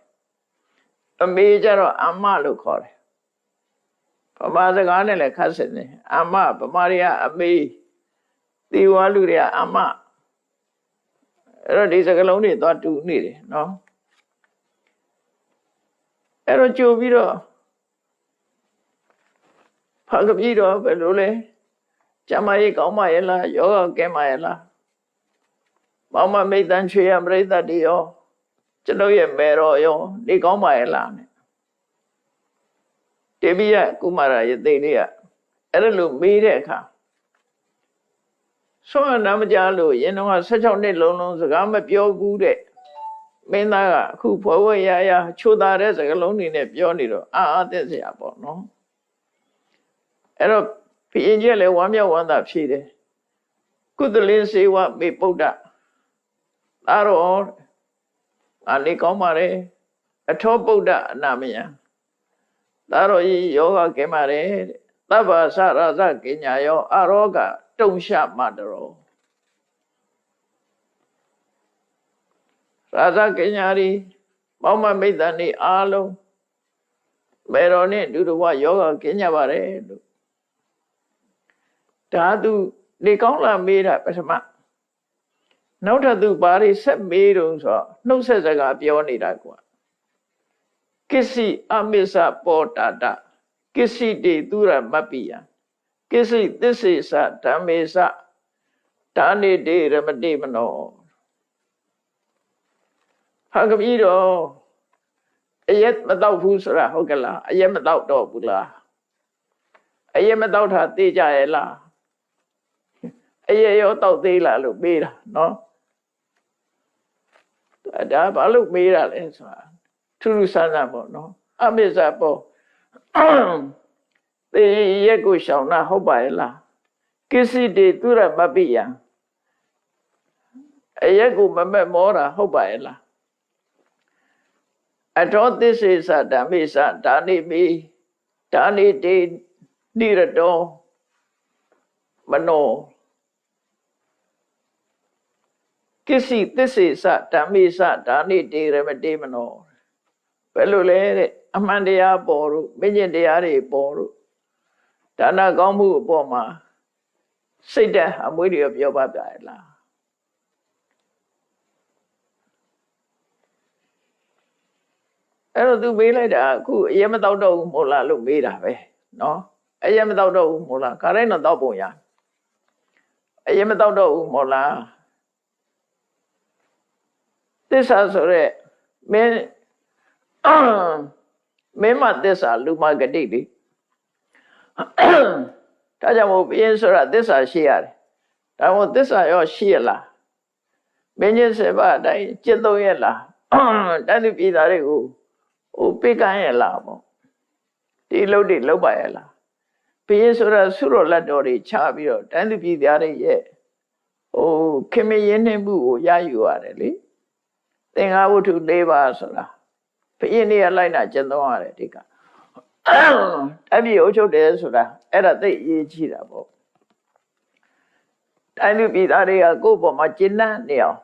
အမေကျတော့အမလို့ခေါ်တယ်ဗမာစကားနဲ့လည်းခတ်စင်တယ်အမဗမာတွေကအမေတီဝါလူတွေကအမအဲ့တော့ဒီစကားလုံးတွေသွားတူနေတယ်နော်အဲ့တော့ကြိုပြီးတော့ဖာကပြီးတော့ဘယ်လိုလဲကျမကြီးကောင်းပါရဲ့လားယောဂကဲပါရဲ့လားမောင်မမိတ်တန်ချွေရပရိသတ်တွေရောကျွန်ုပ်ရဲ့မေတော်ရောနေကောင်းပါရဲ့လားနဲ့တေဘိယကုမာရယသိလေးကအဲ့လိုမေးတဲ့အခါဆွမ်းနာမကြလို့ရင်တော့16နှစ်လုံးစကားမပြောဘူးတဲ့မင်းသားကအခုဘဝရရချိုးသားတဲ့စကားလုံးတွေနဲ့ပြောနေတော့အာသက်စရာပေါ့နော်အဲ့တော့ဘုရင်ကြီးလည်းဝမ်းမြောက်ဝမ်းသာဖြေတယ်ကုသလင်းစေဝမေပုဒ္ဒသာတော့အနေကောင်းပါလေအထောပုဒ္ဒအနာမယံသာတော့ဤယောဂကဲပါလေသဗ္ဗသရဇကဉ္ညာယောအရောဂတုံရှမတရောရာဇကဉ္ညာရီမောင်မမိတ်တန်ဤအားလုံးမေတော်နဲ့ဒုဒဝယောဂကဉ္ညာပါလေလို့ဒါသူနေကောင်းလာမေးတာပထမနောက်ထပ်သူဘာတွေဆက်မေးတုံးဆိုတော့နှုတ်ဆက်စကားပြောနေတာကွာကိစီအမိစ္ဆပောတာတကိစီတေသူရမပ္ပိယကိစီသစ္စေသဓမ္မေသဒါနေတေရမတိမနောဟာကပြီးတော့အရက်မတော့ဘူးဆိုတာဟုတ်ကလားအရက်မတော့တော့ဘူးလားအရက်မတော့တာသိကြရဲ့လားအရက်ရောတော့သေးလားလို့မေးတာနော်ဒါဘာလို့မေးတာလဲဆိုတာထူးထူးဆန်းဆန်းပေါ့နော်အမိစ္ဆပေါ့သေရက်ကိုရှောင်တာဟုတ်ပါရဲ့လားကိစီတေသူရမပ္ပိယံအရက်ကိုမမက်မောတာဟုတ်ပါရဲ့လားအထောသစ္စေသဓမ္မေသဒါနေမိဒါနေတေနိရတောမနောကိစီသစ္စေသဓမ္မေသဒါနေတေရမတေမနောဘယ်လိုလဲတဲ့အမှန်တရားပေါ်လို့မဉ္ဇဉ်တရားတွေပေါ်လို့ဒါနကောင်းမှုအပေါ်မှာစိတ်တဲ့အမွေးတွေပြောပါပြရလားအဲ့တော့သူမေးလိုက်တာအခုအရင်မတော့တော့ဘူးမို့လားလို့မေးတာပဲနော်အရင်မတော့တော့ဘူးမို့လားခါတိုင်းတော့တော့ပုံရဩ အရင်မတော့တော့ဘူးမော်လားသစ္စာဆိုရဲမင်းမသစ္စာလူမဂတိလေဒါကြောင့်မို့ဘုရင်ဆိုတာသစ္စာရှိရတယ်ဒါမို့သစ္စာရောရှိရလားမင်းကြီး7ပါးအတိုင်းကျင့်သုံးရလားတိုင်းသူပြည်သားတွေကိုပိတ်ကမ်းရလားပေါ့ဒီလုပ်တွေလုပ်ပါရလားဘုရင်ဆိုတာဆုတော်လက်တော်တွေချပြီးတော့တိုင်းသူပြည်သားတွေရဲ့ခင်မင်းရင်းနှီးမှုကိုရယူရတယ်လေသင်္ဃဝတ္ထု၄ပါးဆိုတာဘုရင်တွေကလိုက်နာကျင့်သုံးရတယ်ဒီကအပြည့်အချုပ်တယ်ဆိုတာအဲ့ဒါသိအရေးကြီးတာပေါ့တိုင်းသူပြည်သားတွေကကိုယ့်ပေါ်မှာကျင့်တတ်နေအောင်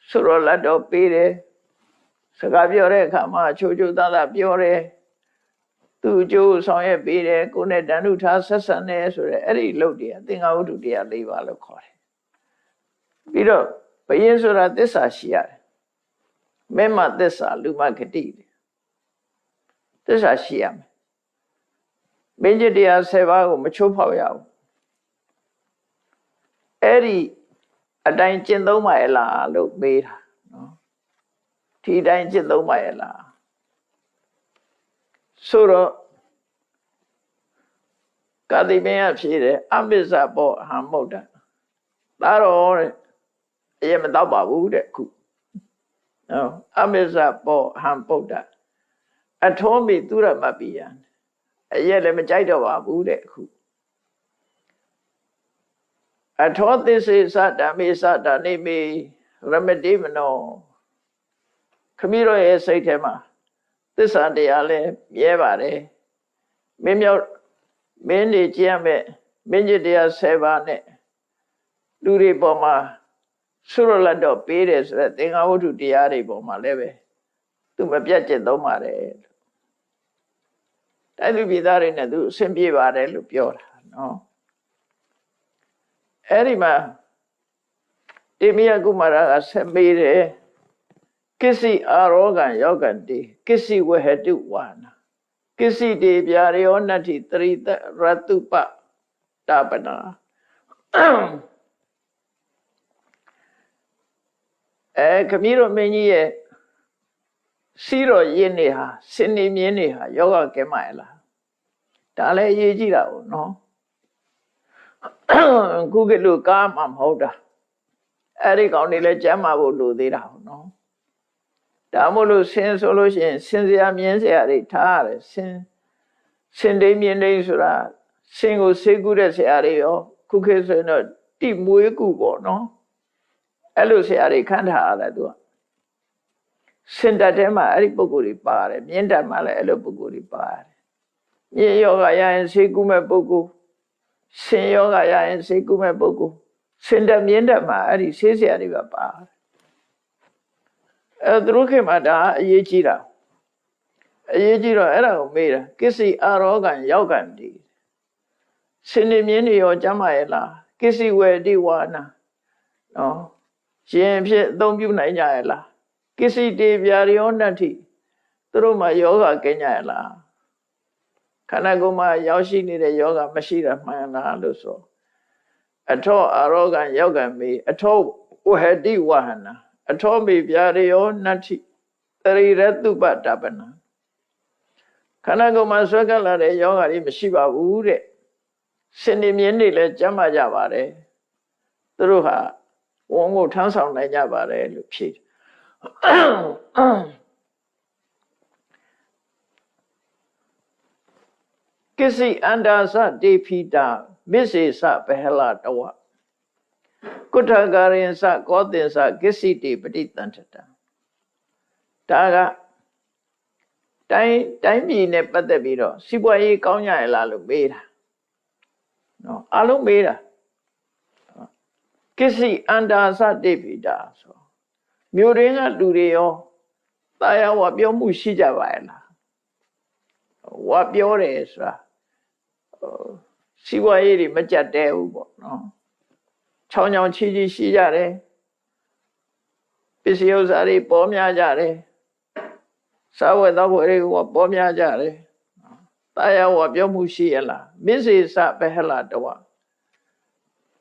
ဆုတော်လက်တော်ပေးတယ်စကားပြောတဲ့အခါမှာချိုးချိုးသားသားပြောတယ်သူ့အကျိုးဆောင်ရွက်ပေးတယ်ကိုယ်နဲ့တန်ထုထားဆက်ဆံတယ်ဆိုရဲအဲ့ဒီလုပ်တွေကသင်္ဃဝတ္ထုတရား၄ပါးလို့ခေါ်တယ်ပြီးတော့ဘုရင်ဆိုတာသစ္စာရှိရတယ်မင်းမသစ္စာလူမဂတိသစ္စာရှိရမယ်မင်းကြီးတရား10ပါးကိုမချိုးဖောက်ရဘူးအဲ့ဒီအတိုင်းကျင့်သုံးပါရဲ့လားလို့မေးတာနော်ဒီအတိုင်းကျင့်သုံးပါရဲ့လားဆိုတော့ကာတိမင်းကဖြေတယ်အမစ္ဆဘောဟံမုတ်တဒါတော့တဲ့အရင်မတော့ပါဘူးတဲ့ခုနော်အမစ္ဆဘောဟံပုဒ္ဒအထောမိသူရမပိယံအရင်လည်းမကြိုက်တော့ပါဘူးတဲ့ခုအထောသစ္စေသဓမ္မေသဓာနေမေရမတိမနောခမည်းတော်ရဲ့စိတ်ထဲမှာသစ္စာတရားလည်းမြဲပါတယ်မင်းနေကြည့်ရမယ်မင်းကြီးတရား7ပါးနဲ့လူတွေပေါ်မှာဆုရလတ်တော့ပေးတယ်ဆိုတဲ့သင်္ဃဝတ္ထုတရားတွေပေါ်မှာလည်းပဲသူမပြတ်ကျင့်သုံးပါတယ်တိုင်းသူပြည်သားတွေနဲ့သူအဆင်ပြေပါတယ်လို့ပြောတာနော်အဲ့ဒီမှာတိမိယကုမာရကဆက်မေးတယ်ကိစီအာရောဂံယောဂံတိကိစီဝဟတုဝါနာကိစီတေပြာရောနတ္ထိတရိတရတုပတာပနာခမည်းတော်မင်းကြီးရဲ့စီးတော်ရင်းနေဟာစင်နေမြင်းနေဟာယောဂကဲမရလားဒါလည်းအရေးကြီးတာပေါ့နော်ခုကလူကားမှမဟုတ်တာအဲ့ဒီကောင်တွေလည်းကျမ်းမာဖို့လိုသေးတာပေါ့နော်ဒါမို့လို့ဆင်းဆိုလို့ရှိရင်ဆင်းစရာမြင်းစရာတွေထားရတယ်ဆင်းတိမ်မြင်းတိမ်ဆိုတာဆင်းကိုဆေးကူးတဲ့ဆရာတွေရောခုခေတ်ဆိုရင်တော့တိမွေးကူပေါ့နော်အဲ့လိုဆရာတွေခန့်ထားရတယ်သူကစင်တတ်ထဲမှာအဲ့ဒီပုဂ္ဂိုလ်တွေပါတယ်မြင်းတတ်မှာလည်းအဲ့လိုပုဂ္ဂိုလ်တွေပါတယ်မြေယောဂရရင်ဆေးကူးမဲ့ပုဂ္ဂိုလ်ဆင်ယောဂရရင်ဆေးကူးမဲ့ပုဂ္ဂိုလ်စင်တတ်မြင်းတတ်မှာအဲ့ဒီဆေးဆရာတွေပါပါတယ်သူတို့ခေတ်မှာဒါအရေးကြီးတာအရေးကြီးတော့အဲ့ဒါကိုမေးတာကိစီအာရောဂံယောဂံဒီစင်နေမြင်းတွေရောကျမ်းမာရဲ့လားကိစီဝေတိဝါနာနော်ရှင်ဖြစ်အသုံးပြုနိုင်ကြရဲ့လားကိစီတေပြာရောနတ္ထိသူတို့မှာယောဂကင်းကြရဲ့လားခန္ဓာကိုယ်မှာရောက်ရှိနေတဲ့ယောဂမရှိတာမှန်လားလို့ဆိုအထောအာရောဂံယောဂံမေအထောဝဟတိဝဟနာအထောမေပြာရောနတ္ထိတရိရတုပတပနာခန္ဓာကိုယ်မှာဆွဲကပ်လာတဲ့ယောဂတွေမရှိပါဘူးတဲ့စင်နေမြင်းတွေလည်းကျမ်းမာကြပါတယ်သူတို့ဟာဝန်ကိုထမ်းဆောင်နိုင်ကြပါတယ်လို့ဖြေကိစီအန္တာသတေဖိတာမစ္စေသဘဟလတဝကုဋ္ဌကာရင်သကောသင်္သကိစီတေပဋိတန္တတဒါကတိုင်းပြည်နဲ့ပတ်သက်ပြီးတော့စီးပွားရေးကောင်းကြရလားလို့မေးတာနော်အလုံးမေးတာကိစီအန္တာသတေဖိတာဆိုမြို့ရင်းကလူတွေရောတာယာဝပြောမှုရှိကြပါရဲ့လားဝပြောတယ်ဆိုတာစီးပွားရေးတွေမကြက်တဲဘူးပေါ့နော်ချောင်းချောင်းချီရှိကြတယ်ပစ္စည်းဥစ္စာတွေပေါ်များကြတယ်စားဝတ်သောက်ဝတ်တွေကပေါ်များကြတယ်တာယာဝပြောမှုရှိရလားမစ္စေသဘဟလတဝ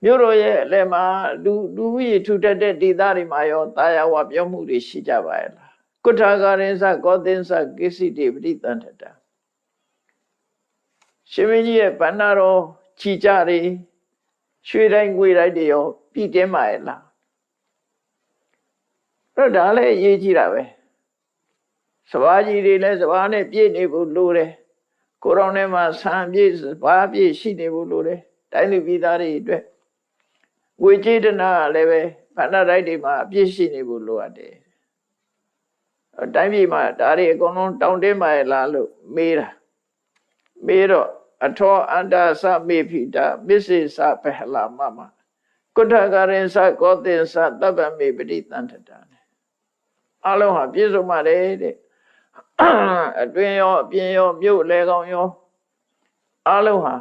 မြို့တော်ရဲ့အလယ်မှာလူကြီးထူထပ်တဲ့ဒေသတွေမှာရောတာယာဝပြောမှုတွေရှိကြပါရဲ့လားကုဋ္ဌာကရင်စကောသင်္စကိစ္စတိပရိသန္တတာရှင်မင်းကြီးရဲ့ဗန္နာတော်ခြိကြတွေရွှေတိုင်းငွေတိုင်းတွေရောပြည်တင်းပါရဲ့လားအဲ့ဒါလည်းအရေးကြီးတာပဲစဘာကြီးတွေလည်းစဘာနဲ့ပြည့်နေဖို့လိုတယ်ကိုရောင်ထဲမှာဆံပြည့်စဘာပြည့်ရှိနေဖို့လိုတယ်တိုင်းလူပြည်သားတွေအတွက်ငွေကြေးတနာလည်းပဲဗန္နာတိုင်းတွေမှာအပြည့်ရှိနေဖို့လိုအပ်တယ်တိုင်းပြည်မှာဒါတွေအကုန်လုံးတောင်းတင်းပါရဲ့လားလို့မေးတာမေးတော့အထောအန္တာသမေဖိတာမစ္စေသပဟလာမမကုဋ္ဌကရင်သကောသင်္စသဗ္ဗမေပရိသန္တတာအလုံးဟာပြည့်စုံပါတယ်တဲ့အတွင်ရောအပြင်ရောမြို့လေကောင်ရောအလုံးဟာ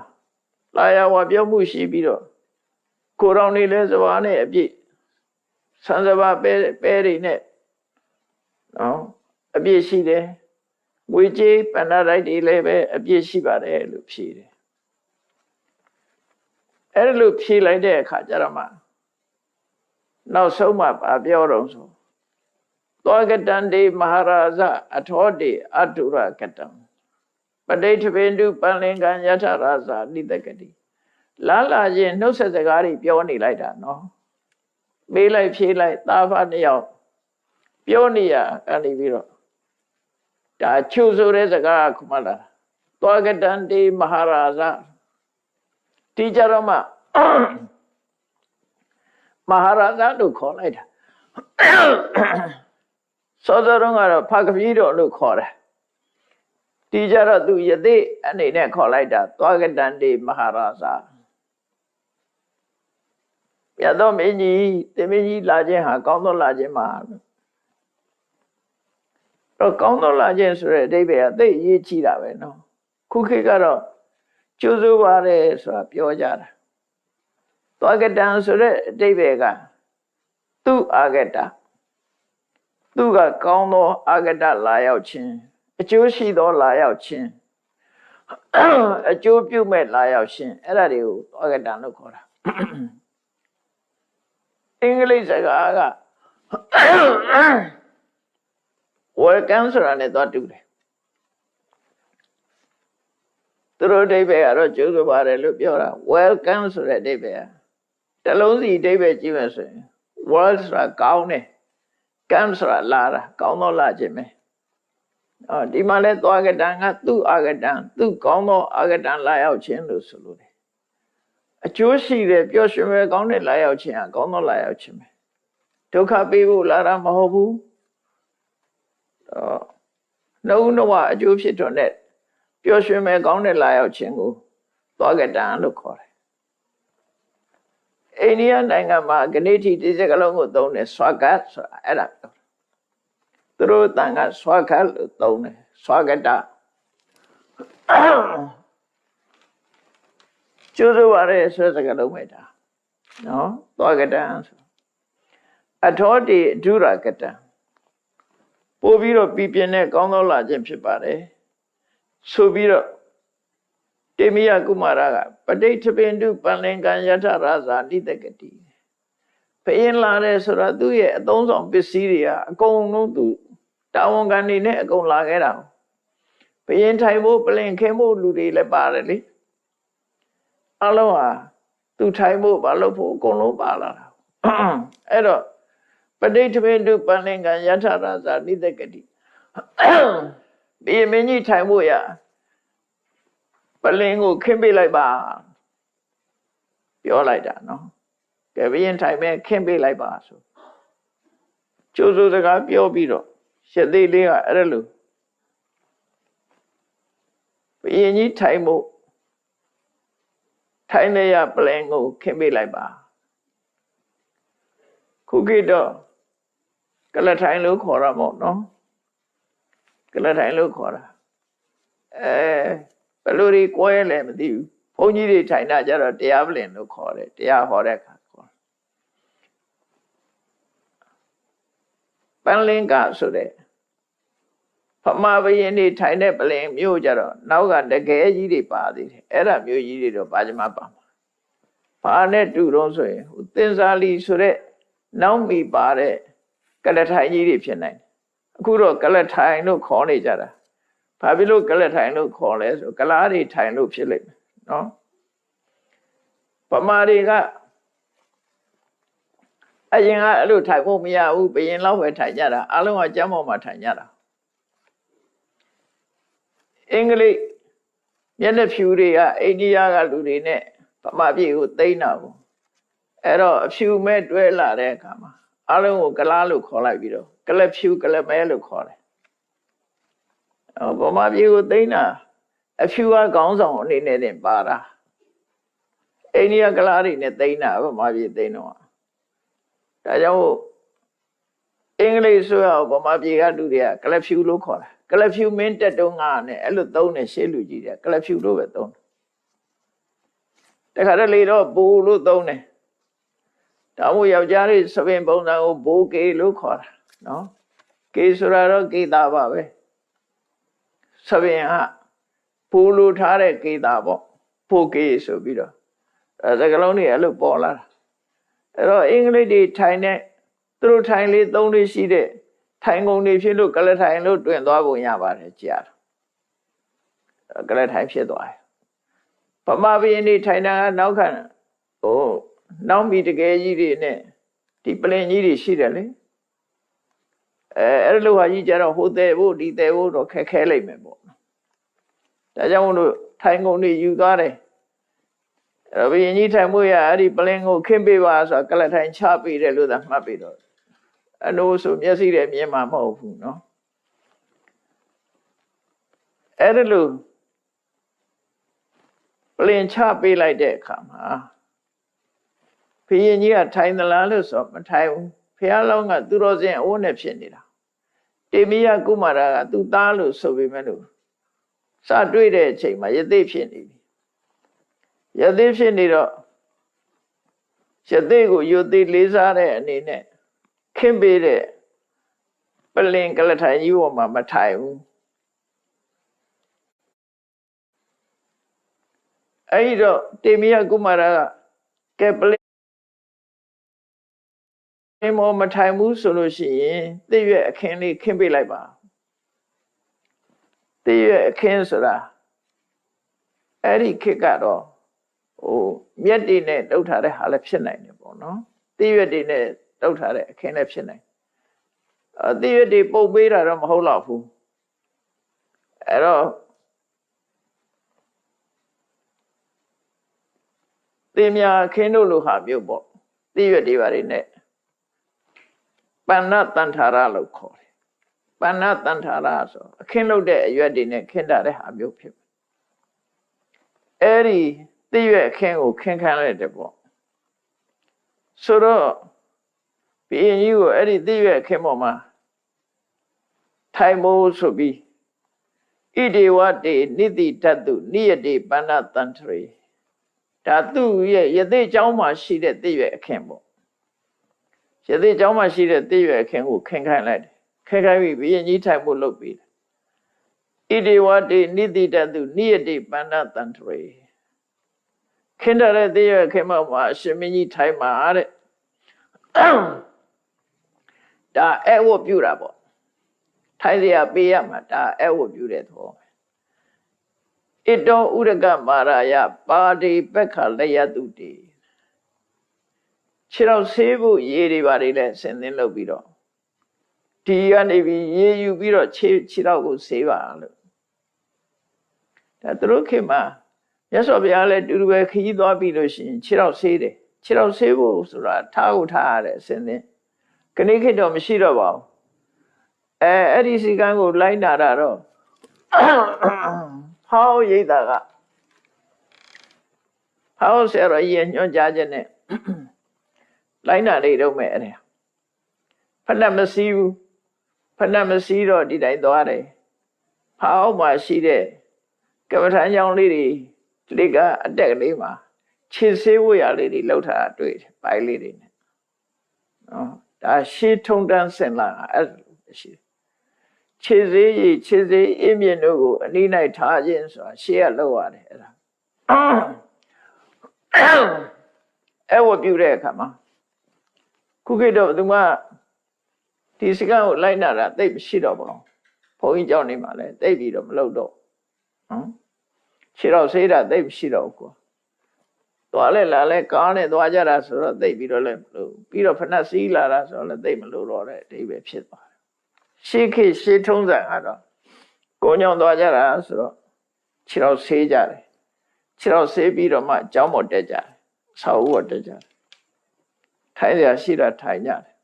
လာယဝပြောမှုရှိပြီးတော့ကိုရောင်နေလဲစဘာနဲ့အပြည့်ဆန်းစဘာပဲတွေနဲ့နော်အပြည့်ရှိတယ်ငွေကြေးပဏ္ဍာတိုက်တွေလည်းပဲအပြည့်ရှိပါတယ်လို့ဖြေတယ်အဲ့လိုဖြေလိုက်တဲ့အခါကျတော့မှနောက်ဆုံးမှပြောတော့ဆိုသောကတံတေမဟာရာဇအထောတေအတုရကတံပဋိဋ္ဌပေတုပန္လင်္ကံယထရာဇာနိတကတိလာချင်းနှုတ်ဆက်စကားတွေပြောနေလိုက်တာနော်မေးလိုက်ဖြေလိုက်သားဖနှစ်ယောက်ပြောနေရကနေပြီးတော့ဒါချုပ်ဆိုတဲ့စကားခုမှလာသောကတံတေမဟာရာဇဒီကြတော့မှမဟာရာဇလို့ခေါ်လိုက်တာစောစောတုန်းကတော့ဖကပီးတော်လို့ခေါ်တယ်ဒီကြတော့သူယသိအနေနဲ့ခေါ်လိုက်တာသောကတံတေမဟာရာဇပြတ်တော့မင်းကြီးတင်မင်းကြီးလာခြင်းဟာကောင်းသောလာခြင်းမှာတော့ကောင်းသောလာခြင်းဆိုတဲ့အဓိပ္ပာယ်ကသိအရေးကြီးတာပဲနော်ခုခေတ်ကတော့ကျိုးစိုးပါတယ်ဆိုတာပြောကြတာသောကတံဆိုတဲ့အဓိပ္ပာယ်ကသူအာဂတသူကကောင်းသောအာဂတလာရောက်ခြင်းအကျိုးရှိသောလာရောက်ခြင်းအကျိုးပြုမဲ့လာရောက်ခြင်းအဲ့ဒါတွေကိုသောကတံလို့ခေါ်တာအင်္ဂလိပ်စကားက welcome ဆိုတာနဲ့သွားတူတယ်သူတို့အဓိပ္ပာယ်ကတော့ကျိုးဆိုပါတယ်လို့ပြောတာ welcome ဆိုတဲ့အဓိပ္ပာယ်တလုံးစီအဓိပ္ပာယ်ကြည့်မယ်ဆိုရင် world ဆိုတာကောင်းတယ် come ဆိုတာလာတာကောင်းသောလာခြင်းပဲဒီမှာလဲသွားကတံကသူ့အာဂတံသူ့ကောင်းသောအာဂတံလာရောက်ခြင်းလို့ဆိုလို့တယ်အကျိုးရှိတယ်ပျော်ရွှင်ပဲကောင်းတဲ့လာရောက်ခြင်းဟာကောင်းသောလာရောက်ခြင်းပဲဒုက္ခပေးဖို့လာတာမဟုတ်ဘူးနှုတ်နှဝအကျိုးဖြစ်တော်နဲ့ပျော်ရွှင်ပဲကောင်းတဲ့လာရောက်ခြင်းကိုသွားကတံလို့ခေါ်တယ်အိန္ဒိယနိုင်ငံမှာဂဏိတိဒီစကလုံးကိုသုံးတယ်ဆွာကတ်ဆိုတာအဲ့ဒါပြောသူတို့တန်ကဆွာကတ်လို့သုံးတယ်ဆွာကတကျိုးစိုးပါတယ်ဆိုတဲ့စကားလုံးပဲဒါနော်သွားကတံဆိုအထောတိအဓုရကတံပို့ပြီးတော့ပြပြင်းတဲ့ကောင်းသောလာခြင်းဖြစ်ပါတယ်ဆိုပြီးတော့တေမိယကုမာရကပဋိဋ္ဌပင်တုပန္လင်္ကံယထရာဇာနိတကတိဖယင်းလာတယ်ဆိုတာသူ့ရဲ့အသုံးဆောင်ပစ္စည်းတွေကအကုန်လုံးသူတာဝန်ခံနေနဲ့အကုန်လာခဲ့တာဖယင်းထိုင်ဖို့ပလင်ခဲဖို့လူတွေလည်းပါတယ်လေအလုံးဟာသူထိုင်ဖို့မလုပ်ဖို့အကုန်လုံးပါလာတာအဲ့တော့ပဋိဋ္ဌပင်တုပန္လင်္ကံယထရာဇာနိတကတိဘီမင်းကြီးထိုင်ဖို့ရပလင်ကိုခင်းပေးလိုက်ပါပြောလိုက်တာနော်ကဲဘီရင်ထိုင်မဲ့ခင်းပေးလိုက်ပါဆိုကျိုးစိုးစကားပြောပြီးတော့ရှစ်သေးလေးကအဲ့လိုဘီရင်ကြီးထိုင်ဖို့ထိုင်နေရပလင်ကိုခင်းပေးလိုက်ပါခုခေတ်တော့ကလထိုင်လို့ခေါ်တာပေါ့နော်ကလထိုင်လို့ခေါ်တာဘယ်လိုတွေကွဲလဲမသိဘူးဘုန်းကြီးတွေထိုင်တာကြတော့တရားပလင်လို့ခေါ်တယ်တရားဟောတဲ့အခါခေါ်ပန်းလင်္ကာဆိုတဲ့ဖမဘယင်းတွေထိုင်တဲ့ပလင်မျိုးကြတော့နောက်ကတကယ်ကြီးတွေပါသေးတယ်အဲ့ဒါမျိုးကြီးတွေတော့ဘာကြမှာပါမှာ ဘာနဲ့တူတော့ဆိုရင်သင်္ဇာလီဆိုတဲ့နောက်မိပါတဲ့ကလထိုင်ကြီးတွေဖြစ်နိုင်တယ်အခုတော့ကလထိုင်လို့ခေါ်နေကြတာဘာဖြစ်လို့ကလထိုင်လို့ခေါ်လဲဆိုကလားတွေထိုင်လို့ဖြစ်လိမ့်မယ်နော်ဗမာတွေကအရင်ကအဲ့လိုထိုင်ဖို့မရဘူးဘယင်လောက်ပဲထိုင်ကြတာအလုံးကကျမ်းပေါ်မှာထိုင်ကြတာအင်္ဂလိပ်မျက်နှာဖြူတွေကအိန္ဒိယကလူတွေနဲ့ဗမာပြည်ကိုသိမ်းတာကိုအဲ့တော့အဖြူမဲ့တွဲလာတဲ့အခါမှာအလုံးကိုကလားလို့ခေါ်လိုက်ပြီးတော့ကလဖြူကလမဲလို့ခေါ်တယ်ဗမာပြည်ကိုသိမ်းတာအဖြူကခေါင်းဆောင်အနေနဲ့တင်ပါတာအိန္ဒိယကလားတွေနဲ့သိမ်းတာဗမာပြည်သိမ်းတော့ဒါကြောင့်အင်္ဂလိပ်ဆိုရဗမာပြည်ကလူတွေကကလဖြူလို့ခေါ်တာကလဖြူမင်းတက်တုံးကနဲ့အဲ့လိုသုံးတယ်ရှေးလူကြီးတွေကလဖြူလို့ပဲသုံးတယ်တခါတလေတော့ဘိုးလို့သုံးတယ်ဒါမှမဟုတ်ယောက်ျားလေးသပင်ပုံစံကိုဘိုးကေလို့ခေါ်တာနော်ကေဆိုတာတော့ကေတာပါပဲသပင်ကဘိုးလို့ထားတဲ့ကေတာပေါ့ဘိုးကေဆိုပြီးတော့စကလုံးတွေအဲ့လိုပေါ်လာတာအဲ့တော့အင်္ဂလိပ်တွေထိုင်တဲ့သူတို့ထိုင်လေးသုံးလေးရှိတဲ့ထိုင်ကုန်တွေဖြစ်လို့ကလထိုင်လို့တွင်သွားပုံရပါတယ်ကြားကလထိုင်ဖြစ်သွားတယ်ဗမာပြည်နေထိုင်တာကနောက်ခံနောက်မီတကယ်ကြီးတွေနဲ့ဒီပလင်ကြီးတွေရှိတယ်လေအဲ့လိုဟာကြီးကြတော့ဟိုတဲ့ဖို့ဒီတဲ့ဖို့တော့ခက်ခဲလိမ့်မယ်ပေါ့ဒါကြောင့်မို့လို့ထိုင်ကုန်တွေယူသွားတယ်အဲ့ဘယင်ကြီးထိုင်မှုရအဲ့ဒီပလင်ကိုခင်းပေးပါဆိုကလထိုင်ချပေးတယ်လို့သာမှတ်ပြီးတော့အနိုးဆိုမျက်စိနဲ့မြင်မှာမဟုတ်ဘူးเนาะအဲ့ဒါလို့ပလင်ချပေးလိုက်တဲ့အခါမှာဘုရင်ကြီးကထိုင်သလားလို့ဆိုမထိုင်ဘူးဘုရားလောင်းကသူတော်စင်အိုးနဲ့ဖြစ်နေတာတေမိယကုမာရကသူ့သားလို့ဆိုပေမဲ့လို့စတွေ့တဲ့အချိန်မှာယသိဖြစ်နေပြီယသိဖြစ်နေတော့ယသိကိုယသိလေးစားတဲ့အနေနဲ့ခင်းပေးတဲ့ပလင်ကလထိုင်ကြီးပေါ်မှာမထိုင်ဘူးအဲ့ဒီတော့တေမိယကုမာရကကဲပလင်မောမထိုင်ဘူးဆိုလို့ရှိရင်သိရွက်အခင်းလေးခင်းပေးလိုက်ပါသိရွက်အခင်းဆိုတာအဲ့ဒီခေတ်ကတော့မြက်တွေနဲ့တုပ်ထားတဲ့ဟာလည်းဖြစ်နိုင်တယ်ပေါ့နော်သိရွက်တွေနဲ့တုပ်ထားတဲ့အခင်းလည်းဖြစ်နိုင်သိရွက်တွေပုတ်ပေးတာတော့မဟုတ်တော့ဘူးအဲ့တော့သေမြာခင်းတို့လိုဟာမျိုးပေါ့သိရွက်တွေပါတွေနဲ့ပဏ္ဏတန္ထာရလို့ခေါ်တယ်ပဏ္ဏတန္ထာရဆိုအခင်းလုပ်တဲ့အရွက်တွေနဲ့ခင်းတာတဲ့ဟာမျိုးဖြစ်အဲ့ဒီသိရွက်အခင်းကိုခင်းခံလိုက်တယ်ပေါ့ဆိုတော့ဘုရင်ကြီးကိုအဲ့ဒီသိရွက်အခင်းပေါ်မှာထိုင်မိုးဆိုပြီးဣဒေဝတေနိတိတတ္တုနိယတေပဏ္ဏတန္ထရေဒါသူ့ရဲ့ယသိเจ้าမှာရှိတဲ့သိရွက်အခင်းပေါ့ယသိเจ้าမှာရှိတဲ့သိရွက်အခင်းကိုခင်းခိုင်းလိုက်တယ်ခင်းခိုင်းပြီးဘုရင်ကြီးထိုင်ဖို့လုပ်ပြီးဣဒေဝတေနိတိတတ္တုနိယတေပဏ္ဏတန္ထရေခင်းတဲ့သိရွက်အခင်းမှာအရှင်မင်းကြီးထိုင်မှာတဲ့ဒါအဲ့ဝတ်ပြုတာပေါ့ထိုင်เสียပေးရမှာဒါအဲ့ဝတ်ပြုတဲ့သဘောဣတောဥရကမာရယပါတိပက္ခလယတုတိခြေတော်ဆေးဖို့ရေတွေပါတွေလည်းဆင်သင်းလုပ်ပြီးတော့ဒီကနေပြီးရေယူပြီးတော့ခြေတော်ကိုဆေးပါလို့ဒါသူတို့ခင်မှာမြတ်စွာဘုရားလည်းတူတူပဲခရီးသွားပြီးလို့ရှိရင်ခြေတော်ဆေးတယ်ခြေတော်ဆေးဖို့ဆိုတာထားကိုထားရတယ်ဆင်သင်းခဏခေတ်တော့မရှိတော့ပါဘူးအဲ့ဒီစီကံကိုလိုက်နာတာတော့ဟောရိတ်တာကဟောဆရာတော်ကြီးညွှန်ကြားချက်နဲ့လိုက်နာနေတော့မယ်အဲ့ဒါဖဏမစည်းဘူးဖဏမစည်းတော့ဒီတိုင်းသွားတယ်ဟောမှာရှိတဲ့ကမ္မထာကြောင့်လေးတွေဒီကအတက်ကလေးမှာခြေဆေးဝရလေးတွေလောက်ထားတွေ့တယ်ပိုင်းလေးတွေနဲ့နော်ဒါရှေးထုံတန်းစင်လာအဲ့လိုရှိတယ်ခြေစေးအင်းမြင့်တို့ကိုအနည်း၌ထားခြင်းဆိုတာရှေးကလောက်ရတယ်အဲ့ဒါ အဲ့ဝပြုတဲ့အခါမှာခုခေတ်တော့သူကဒီစကားကိုလိုက်နာတာသိပ်မရှိတော့ပါဘူးဘုန်းကြီးကြောင့်နေမှာလဲသိပ်ပြီးတော့မလုပ်တော့နော်ခြေတော့ဆေးတာသိပ်မရှိတော့ဘူးကွာသွားလဲလာလဲကားနဲ့သွားကြတာဆိုတော့သိပ်ပြီးတော့လဲမလို့ပြီးတော့ဖဏစီးလာတာဆိုတော့လဲသိပ်မလို့တော့တဲ့အဓိပ္ပာယ်ဖြစ်သွားတယ်ရှေးခေတ်ရှေးထုံးစံကတော့ကိုညောင်းသွားကြတာဆိုတော့ခြေတော့ဆေးကြတယ်ခြေတော့ဆေးပြီးတော့မှကျောင်းပေါ်တက်ကြတယ်ဆောက်ဦးပေါ်တက်ကြတယ်ထိုင်ရရှိတာထိုင်ကြတယ်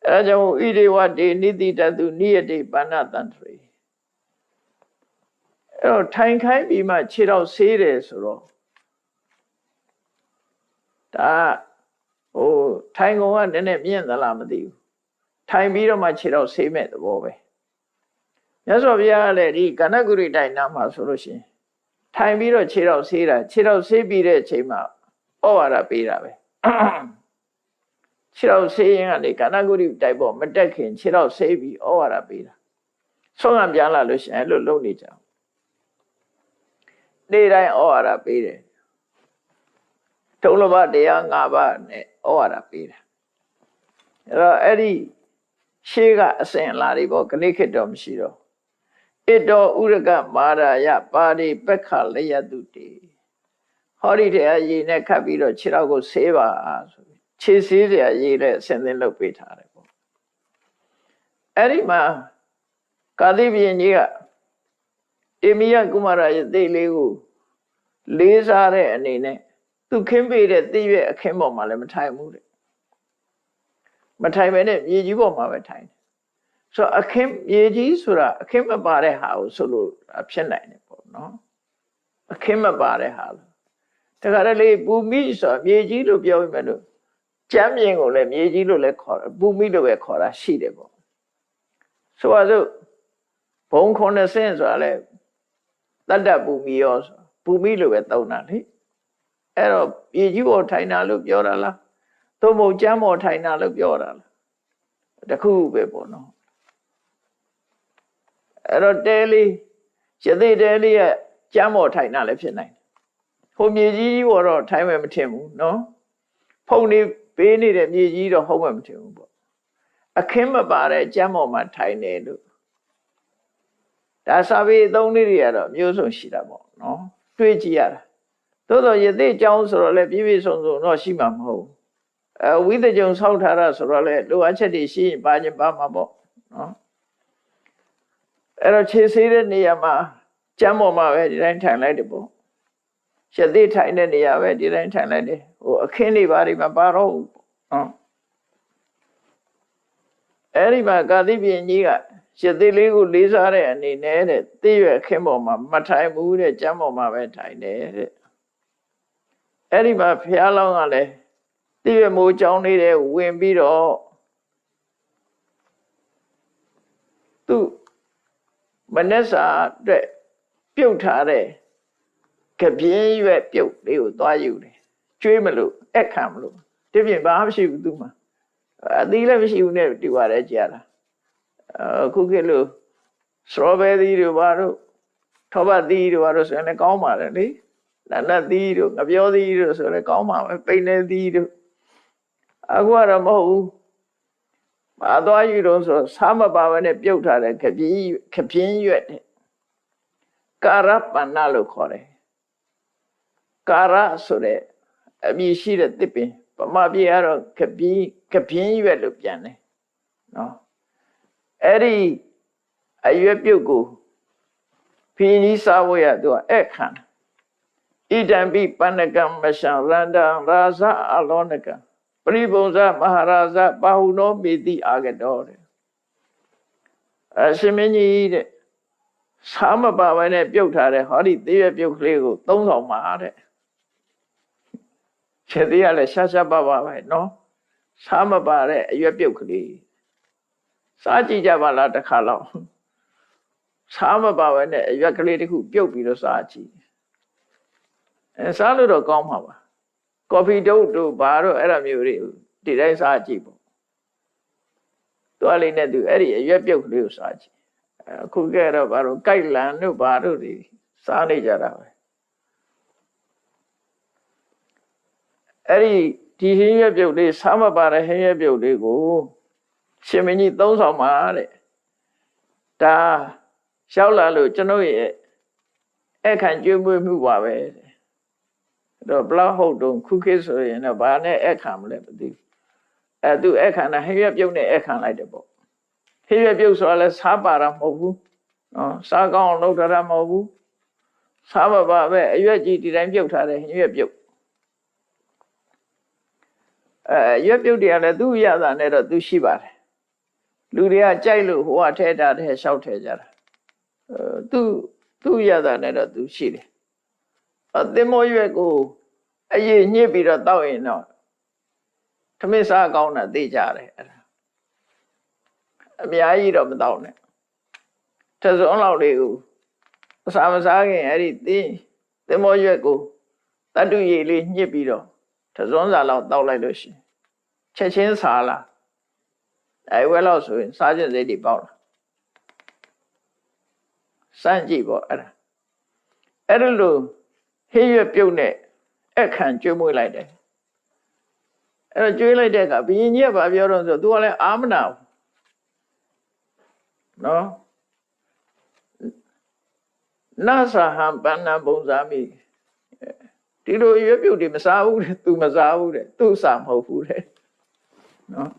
အဲဒါကြောင့်ဣရိဝတေနိတိတတုနိယတိပါဏတန္တရေအဲ့တော့ထိုင်ခိုင်းပြီးမှခြေတော့ဆေးတယ်ဆိုတော့ဒါထိုင်ကုန်ကနည်းနည်းမြင့်သလားမသိဘူးထိုင်ပြီးတော့မှခြေတော့ဆေးမဲ့သဘောပဲမြတ်စွာဘုရားကလည်းဒီကဏ္ဍဂုရိတိုင်နာမှာဆိုလို့ရှိရင်ထိုင်ပြီးတော့ခြေတော့ဆေးတာခြေတော့ဆေးပြီးတဲ့အချိန်မှာဩဝါဒပေးတာပဲခြေတော့ဆေးရင်ကနေကဏ္ဍဂုရိတိုင်ပေါ်မတက်ခင်ခြေတော့ဆေးပြီးဩဝါဒပေးတာဆုံးကပြန်လာလို့ရှိရင်အဲ့လိုလုပ်နေကြနေ့တိုင်းဩဝါဒပေးတယ်ထုံးလဘတရား၅ပါးနဲ့ဩဝါဒပေးတာအဲ့တော့အဲ့ဒီရှေးကအစဉ်လာတွေပေါ့ခဏခေတ်တော့မရှိတော့ဣတောဥရကမာရယပါရိပက္ခလယတုတေဟောဒီတရားရည်နဲ့ခတ်ပြီးတော့ခြေထောက်ကိုဆေးပါဆိုပြီးခြေဆေးစရာရည်နဲ့အစဉ်သင်းလုပ်ပေးထားတယ်ပေါ့အဲ့ဒီမှာကာသီဘုရင်ကြီးကတေမိယကုမာရရဲ့သိလေးကိုလေးစားတဲ့အနေနဲ့သူခင်းပေးတဲ့သိရဲ့အခင်းပေါ်မှာလည်းမထိုင်ဘူးတဲ့မထိုင်ပဲနဲ့မြေကြီးပေါ်မှာပဲထိုင်တယ်ဆိုတော့အခင်းမြေကြီးဆိုတာအခင်းမပါတဲ့ဟာကိုဆိုလို့ဖြစ်နိုင်တယ်ပေါ့နော်အခင်းမပါတဲ့ဟာလို့တခါတလေပူမိဆိုတာမြေကြီးလို့ပြောပြီးမှလို့ကျမ်းပြင်ကိုလည်းမြေကြီးလို့လည်းခေါ်တယ်ပူမိလို့ပဲခေါ်တာရှိတယ်ပေါ့ဆိုပါစို့ဘုံ90ဆိုတာလည်းတတ္တပူမိရောဆိုပူမိလို့ပဲသုံးတာလေအဲ့တော့မြေကြီးပေါ်ထိုင်တာလို့ပြောတာလားသို့မဟုတ်ကျမ်းပေါ်ထိုင်တာလို့ပြောတာလားတခုပဲပေါ့နော်အဲ့တော့တဲလေးရသေးတဲလေးကကျမ်းပေါ်ထိုင်တာလည်းဖြစ်နိုင်တယ်ဟိုမြေကြီးပေါ်တော့ထိုင်မယ်မထင်ဘူးနော်ဖုန်နေပေးနေတဲ့မြေကြီးတော့ဟုတ်မယ်မထင်ဘူးပေါ့အခင်းမပါတဲ့ကျမ်းပေါ်မှာထိုင်တယ်လို့ဒါစာပေအသုံးလေးတွေကတော့မျိုးစုံရှိတာပေါ့နော်တွေးကြည့်ရတာသို့တော့ရသေးကျောင်းဆိုတော့လည်းပြည့်ပြည့်စုံစုံတော့ရှိမှာမဟုတ်ဝိသကြုံဆောက်ထားတာဆိုတော့လည်းလိုအပ်ချက်တွေရှိရင်ပါခြင်းပါမှာပေါ့နော်အဲ့တော့ခြေဆေးတဲ့နေရာမှာကျမ်းပေါ်မှာပဲဒီတိုင်းထိုင်လိုက်တယ်ပေါ့ရသေးထိုင်တဲ့နေရာပဲဒီတိုင်းထိုင်လိုက်တယ်ဟိုအခင်းတွေဘာတွေမှာပါတော့ဟုတ်အဲ့ဒီမှာကာသီဘုရင်ကြီးကရသေးလေးကိုလေးစားတဲ့အနေနဲ့တဲ့သိရွယ်အခင်းပေါ်မှာမထိုင်ဘူးတဲ့ကျမ်းပေါ်မှာပဲထိုင်တယ်တဲ့အဲ့ဒီမှာဘုရားလောင်းကလည်းသိရွယ်မိုးကြောင်းလေးတဲ့ဝင်ပြီးတော့သူမနက်စာအတွက်ပြုတ်ထားတဲ့ကပြင်းရွက်ပြုတ်လေးကိုသွားယူတယ်ကျွေးမလို့အခခံမလို့ဒီပြင်ဘာမှမရှိဘူးသူမှအသီးလည်းမရှိဘူးနဲ့တူပါတယ်ကြာတာအခုခေတ်လို့စထရောဘယ်ရီတို့ဘာတို့ထောပတ်သီးတို့ဘာတို့ဆိုရင်လည်းကောင်းပါတယ်လေနတ်နတ်သီးတို့ငပြောသီးတို့ဆိုလည်းကောင်းပါပဲပိန်နေသီးတို့အခုကတော့မဟုတ်ဘူးဘာသွားယူတော့ဆိုစားမပါဘဲနဲ့ပြုတ်ထားတဲ့ခပြင်းရွက်တဲ့ကာရပဏ္ဏလို့ခေါ်တယ်ကာရဆိုတဲ့အမည်ရှိတဲ့တစ်ပင်ဗမာပြည်ကတော့ခပြင်းရွက်လို့ပြန်တယ်နော်အဲ့ဒီအရွက်ပြုတ်ကိုဖီနီးစားဖို့ရသူကအဲ့ခံဣဒံပိပဏ္ဏကံမရှံရန္တံရာဇအလောနကံပရိပုံဇမဟာရာဇပါဟုနောမေတိအာဂတောတဲ့အရှင်မင်းကြီးတဲ့စားမပါဘဲနဲ့ပြုတ်ထားတဲ့ဟောဒီသေးရပြုတ်ကလေးကိုသုံးဆောင်ပါတဲ့ခြေသေးရလဲရှားရှားပါပါပဲနော်စားမပါတဲ့အရွက်ပြုတ်ကလေးစားကြည့်ကြပါလားတစ်ခါလောက်စားမပါဘဲနဲ့အရွက်ကလေးတစ်ခုပြုတ်ပြီးတော့စားကြည့်စားလို့တော့ကောင်းမှာပါကော်ဖီတုပ်တို့ဘာတို့အဲ့ဒါမျိုးတွေဒီတိုင်းစားကြည့်ပေါ့သူအလေးနဲ့သူအဲ့ဒီအရွက်ပြုတ်ကလေးကိုစားကြည့်အခုကဲတော့ဘာလို့ကြိုက်လန်တို့ဘာတို့တွေစားနေကြတာပဲ ဒီဟင်းရွက်ပြုတ်လေးစားမပါတဲ့ဟင်းရွက်ပြုတ်လေးကိုရှင်မင်းကြီးသုံးဆောင်ပါတဲ့ဒါလျှောက်လာလို့ကျွန်တော်ရဲ့အခန့်ကျွေးမွေးမှုပါပဲတဲ့အဲ့တော့ဘလောက်ဟုတ်တုံခုခေတ်ဆိုရင်တော့ဘာနဲ့အခန့်မလဲမသိဘူးသူအခန့်နဲ့ဟင်းရွက်ပြုတ်နဲ့အခန့်လိုက်တယ်ပေါ့ဟင်းရွက်ပြုတ်ဆိုတာလဲစားပါတာမဟုတ်ဘူးနော်စားကောင်းအောင်လုပ်တာမဟုတ်ဘူးစားမပါပဲအရွက်ကြီးဒီတိုင်းပြုတ်ထားတဲ့ဟင်းရွက်ပြုတ်ရွက်ပြုတ်တွေကလည်းသူ့ရတာနဲ့တော့သူရှိပါတယ်လူတွေကကြိုက်လို့ဟိုကထဲတာထဲလျှောက်ထဲကြတာသူ့ရတာနဲ့တော့သူရှိတယ်သင်္ဘောရွက်ကိုအရေးညှစ်ပြီးတော့တောက်ရင်တော့ထမင်းစားကောင်းတာသိကြတယ်အဲ့ဒါအများကြီးတော့မတောက်နဲ့တစုံလောက်လေးကိုအစာမစားခင်အဲ့ဒီသင်္ဘောရွက်ကိုတတ္တုရည်လေးညှစ်ပြီးတော့တစုံစာလောက်တောက်လိုက်လို့ရှိရင်ချက်ချင်းစားလာအဲ့ဝဲလောက်ဆိုရင်စားခြင်းစိတ်တွေပေါက်လာစမ်းကြည့်ပေါ့အဲ့ဒါလိုဟင်းရွက်ပြုတ်နဲ့အခန့်ကျွေးမွေးလိုက်တယ်အဲ့တော့ကျွေးလိုက်တဲ့အခါဘုရင်ကြီးကဘာပြောတော့ဆိုသူကလည်းအာမနာဘူးနော်နာသဟံပဏ္ဏပုံဇာမိဒီလိုရွက်ပြုတ်တွေမစားဘူးတဲ့သူမစားဘူးတဲ့သူ့စာမဟုတ်ဘူးတဲ့နော်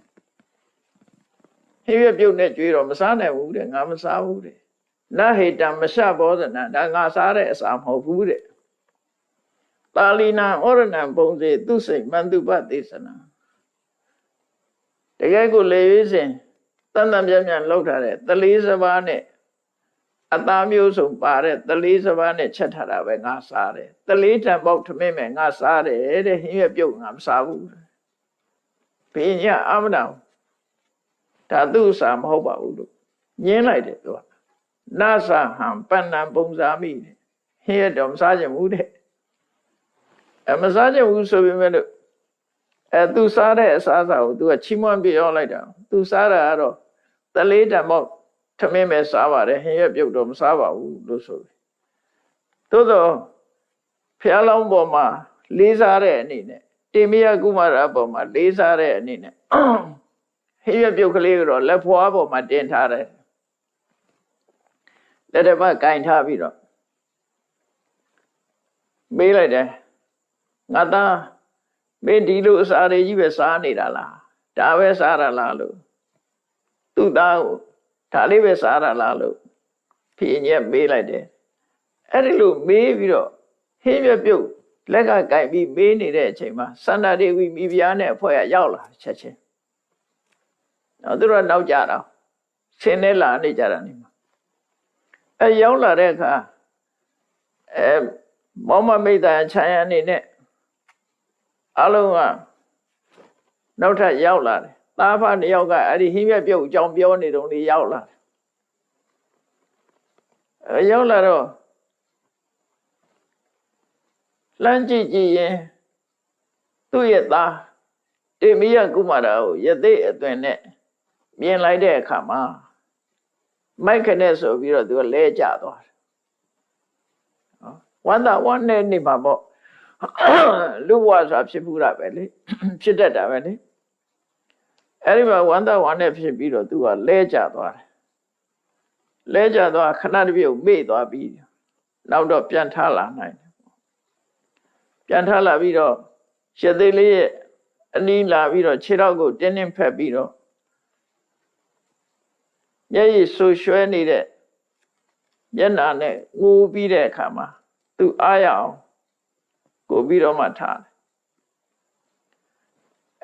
ဟင်းရွက်ပြုတ်နဲ့ကျွေးတော့မစားနိုင်ဘူးတဲ့ငါမစားဘူးတဲ့နဟိတံမရှဘောဇနံဒါငါစားတဲ့အစာမဟုတ်ဘူးတဲ့ပါဠိနာဩရဏံပုံစေသူစိတ်မန္တုပသေသနာတကယ်ကိုလေရွေးစဉ်တန်တန်ပြန်ပြန်လောက်ထားတဲ့တလေးစပါးနဲ့အသားမျိုးစုံပါတဲ့တလေးစပါးနဲ့ချက်ထားတာပဲငါစားတယ်တလေးတံပေါက်ထမင်းမဲ့ငါစားတယ်တဲ့ဟင်းရွက်ပြုတ်ငါမစားဘူးဘင်းညအာမနာဒါသူ့စာမဟုတ်ပါဘူးလို့ညင်းလိုက်တယ်သူကနာသဟံပဏ္ဏပုံဇာမိတဲ့ဟင်းရွက်တော့မစားချင်ဘူးတဲ့မစားချင်ဘူးဆိုပေမဲ့လို့သူစားတဲ့အစားအစာကိုသူကချီးမွမ်းပြောလိုက်တာသူစားတာကတော့တလေးတံပေါက်ထမင်းပဲစားပါတယ်ဟင်းရွက်ပြုတ်တော့မစားပါဘူးလို့ဆိုပြီးသို့တော့ဖျားလောင်းပေါ်မှာလေးစားတဲ့အနေနဲ့တေမယကုမာရပေါ်မှာလေးစားတဲ့အနေနဲ့ဟင်းရွက်ပြုတ်ကလေးကတော့လက်ဖွားပေါ်မှာတင်ထားတယ်လက်တစ်ပတ်ကင်ထားပြီးတော့မေးလိုက်တယ်ငါသားမင်းဒီလိုအစာတွေကြီးပဲစားနေတာလားဒါပဲစားရလားလို့သူ့သားကိုဒါလေးပဲစားရလားလို့ဖြေညက်မေးလိုက်တယ်အဲ့ဒီလိုမေးပြီးတော့ဟင်းရွက်ပြုတ်လက်ကကင်ပြီးမေးနေတဲ့အချိန်မှာစန္ဒဒေဝီမိဖုရားနဲ့အဖွဲ့ကရောက်လာချက်ချင်းတော့သူတို့နောက်ကြတော့ဆင်းနေလာနေကြတာနေမှာရောက်လာတဲ့အခါမောမမိတ်တန်ခြံရအနေနဲ့အလုံးကနောက်ထပ်ရောက်လာတယ်သားဖနှစ်ယောက်ကအဲ့ဒီဟင်းရွက်ပြုတ်အကြောင်းပြောနေတုန်းလေးရောက်လာတယ်ရောက်လာတော့လမ်းကြည့်ရင်သူ့ရဲ့သားတေမိယကုမာရကိုယသိအသွင်နဲ့မြင်လိုက်တဲ့အခါမှာမိုက်ခနဲ့ဆိုပြီးတော့သူကလဲကျသွားတယ်ဝမ်းသာဝမ်းနဲ့နေမှာပေါ့လူဘဝဆိုတာဖြစ်ဘူးတာပဲလေဖြစ်တတ်တာပဲလေအဲ့ဒီမှာဝမ်းသာဝမ်းနဲ့ဖြစ်ပြီးတော့သူကလဲကျသွားတယ်လဲကျသွားခဏတစ်ပြုတ်မေ့သွားပြီးနောက်တော့ပြန်ထားလာနိုင်တယ်ပြန်ထားလာပြီးတော့ရှစ်သိလေးရဲ့အနီးလာပြီးတော့ခြေထောက်ကိုတင်းတင်းဖက်ပြီးတော့မျက်ရည်ဆူရွှဲနေတဲ့မျက်နှာနဲ့ငိုပြီးတဲ့အခါမှာသူအားရအောင်ကိုပြီးတော့မှထားတယ်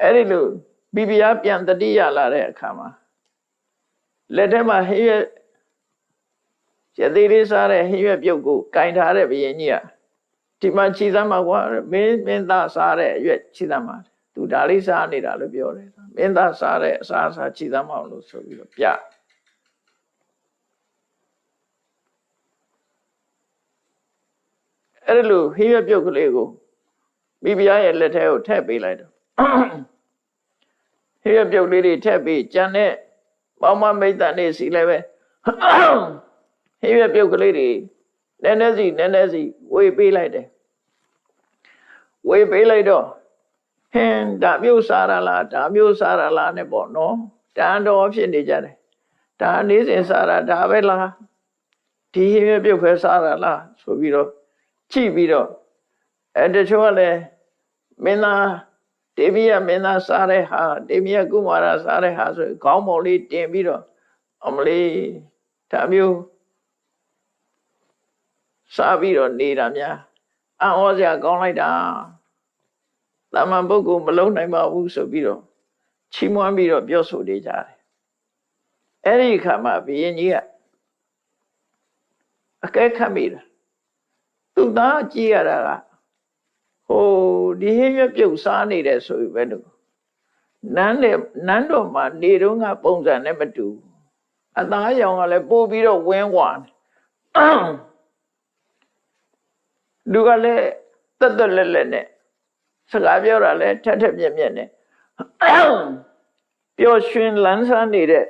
အဲ့ဒီလိုမိဖုရားပြန်တတိယလာတဲ့အခါမှာလက်ထဲမှာဟင်းရွက်ရသေးလေးစားတဲ့ဟင်းရွက်ပြုတ်ကိုကင်ထားတဲ့ဘုရင်ကြီးကဒီမှာခြိသမ်းမှာကွာမင်းသားစားတဲ့အရွက်ခြိသမ်းမှာသူဒါလေးစားနေတာလို့ပြောတယ်မင်းသားစားတဲ့အစားခြိသမ်းမအောင်လို့ဆိုပြီးတော့ပြအဲ့ဒီလိုဟင်းရွက်ပြုတ်ကလေးကိုမိဖုရားရဲ့လက်ထဲကိုထည့်ပေးလိုက်တော့ဟင်းရွက်ပြုတ်လေးတွေထည့်ပေးကြံတဲ့ပေါင်းမမိတ်တန်နေစီလည်းပဲဟင်းရွက်ပြုတ်ကလေးတွေနည်းနည်းစီဝေပေးလိုက်တယ်ဝေပေးလိုက်တော့ ဟင်းဒါမျိုးစားရလားဒါမျိုးစားရလားနဲ့ပေါ့နော်တန်တော်ဖြစ်နေကြတယ်ဒါနေ့စဉ်စားရဒါပဲလားဒီဟင်းရွက်ပြုတ်ခဲစားရလားဆိုပြီးတော့ကြည့်ပြီးတော့တချို့ကလည်းမင်းသားတေမိယမင်းသားစားတဲ့ဟာတေမိယကုမာရစားတဲ့ဟာဆိုခေါင်းပေါ်လေးတင်ပြီးတော့အမလေးဒါမျိုးစားပြီးတော့နေတာများအံ့ဩစရာကောင်းလိုက်တာတာမန်ပုဂ္ဂိုလ်မလုံးနိုင်ပါဘူးဆိုပြီးတော့ချီးမွမ်းပြီးတော့ပြောဆိုနေကြတယ်အဲ့ဒီအခါမှာဘုရင်ကြီးကအကဲခတ်မိတာသူသားကြည့်ရတာကဟိုဒီဟင်းရွက်ပြုတ်စားနေတယ်ဆိုပြီးပဲလို့နန်းတော်မှာနေတော့ကပုံစံနဲ့မတူအသားရောင်ကလည်းပို့ပြီးတော့ဝင်းဝါလူကလည်းတက်တက်လက်လက်နဲ့စကားပြောတာလည်းထက်ထက်မြက်မြက်နဲ့ပျော်ရွှင်လန်းဆန်းနေတဲ့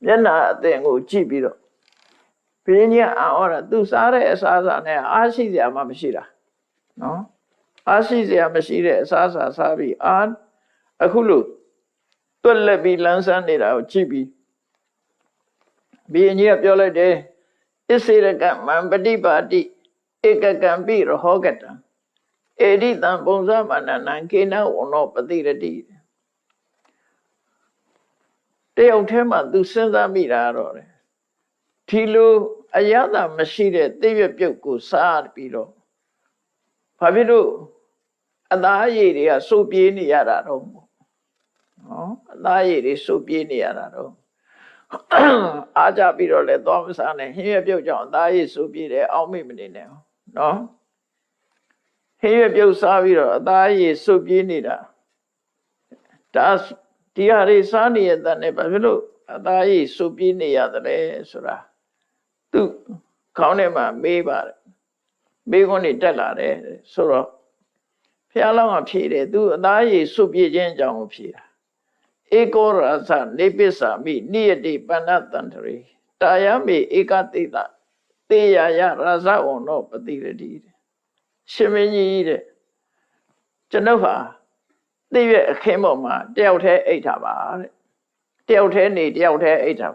မျက်နှာအသင်ကိုကြည့်ပြီးတော့ဘုရင်ကြီးအော်တာသူစားတဲ့အစားအစာနဲ့အားရှိစရာမှမရှိတာနော်အားရှိစရာမရှိတဲ့အစားအစာစားပြီးအခုလို့တွက်လက်ပြီးလန်းဆန်းနေတာကိုကြည့်ပြီးဘုရင်ကြီးကပြောလိုက်တယ်ဣစေရကမံပฏิပါတိဧကကံပိရဟောကတံဧဒိတံပုံဇမနနံကေနဝနောပတိရတိတယောက်တည်းမှသူစဉ်းစားမိတာတော့တယ်ဒီလိုအရသာမရှိတဲ့သိရွက်ပြုတ်ကိုစားပြီးတော့ဘာဖြစ်လို့အသားအရည်တွေကစုပ်ပြေးနေရတာတော့နော်အသားအရည်တွေစုပ်ပြေးနေရတာတော့အားကြပြီးတော့လည်းသွားမစားနဲ့ဟင်းရွက်ပြုတ်ကြောင့်အသားအရည်စုပ်ပြေးတယ်အောက်မိမနေနဲ့နော်ဟင်းရွက်ပြုတ်စားပြီးတော့အသားအရည်စုပ်ပြေးနေတာဒါဒီဟာတွေစားနေရတဲ့ဘာဖြစ်လို့အသားအရည်စုပ်ပြေးနေရတယ်ဆိုတာသူခေါင်းထဲမှာမေးပါတယ်မေးခွန်းတွေတက်လာတယ်ဆိုတော့ဘုရားလောင်းကဖြေတယ်သူအသားရည်စုပ်ပြည့်ခြင်းအကြောင်းကိုဖြေတာဧကောရသနေပစ္ဆာမိနိယတိပဏ္ဏတန္တရေတာယမေဧကတိတသေယယရဇဝံနောပတိရတိရှင်မင်းကြီးတဲ့ကျွန်ုပ်ဟာသိရဲ့အခင်းပေါ်မှာတယောက်တည်းအိတ်တာပါတဲ့တယောက်တည်းနေတယောက်တည်းအိတ်တာ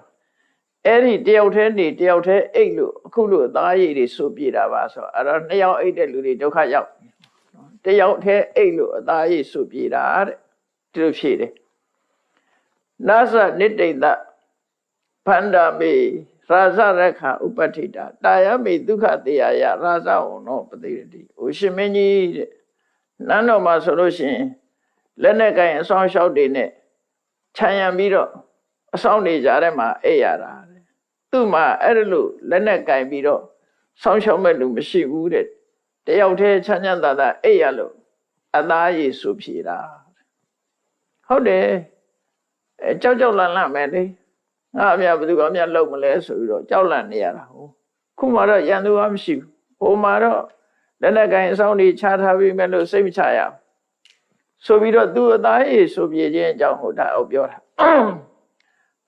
အဲ့ဒီတယောက်တည်းနေတယောက်တည်းအိတ်လို့အခုလို့အသားရည်တွေစုပ်ပြေးတာပါဆိုအဲ့တော့နှစ်ယောက်အိတ်တဲ့လူတွေဒုက္ခရောက်တယောက်တည်းအိတ်လို့အသားရည်စုပ်ပြေးတာတဲ့ဒီလိုဖြေတယ်နာသနိတိတဗန္ဒမေရာဇရခဥပဋ္ဌိတာတာယမေဒုက္ခတေယယရာဇဝံနောပတိရတိဟိုရှင်မင်းကြီးတဲ့နန်းတော်မှာဆိုလို့ရှိရင်လက်နဲ့ကိုင်အဆောင်လျှောက်တွေနဲ့ခြံရံပြီးတော့အဆောင်နေကြတဲ့မှာအိပ်ရတာတဲ့သူ့မှာအဲ့လိုလက်နဲ့ကိုင်ပြီးတော့ဆောင်းလျှောက်မဲ့လူမရှိဘူးတဲ့တယောက်တည်းချမ်းချမ်းသာသာအိပ်ရလို့အသားရည်စုဖြေတာဟုတ်တယ်ကြောက်ကြောက်လန့်လန့်မယ်လေငါအမြဘယ်သူကအမြလုံမလဲဆိုပြီးတော့ကြောက်လန့်နေရတာဟုတ်ခုမှတော့ရန်သူကမရှိဘူးဟိုမှာတော့လက်နဲ့ကိုင်အဆောင်တွေခြားထားပြီးမဲ့လို့စိတ်မချရဘူးဆိုပြီးတော့သူအသားရည်စုပြေခြင်းအကြောင်းကိုဒါအောင်ပြောတာ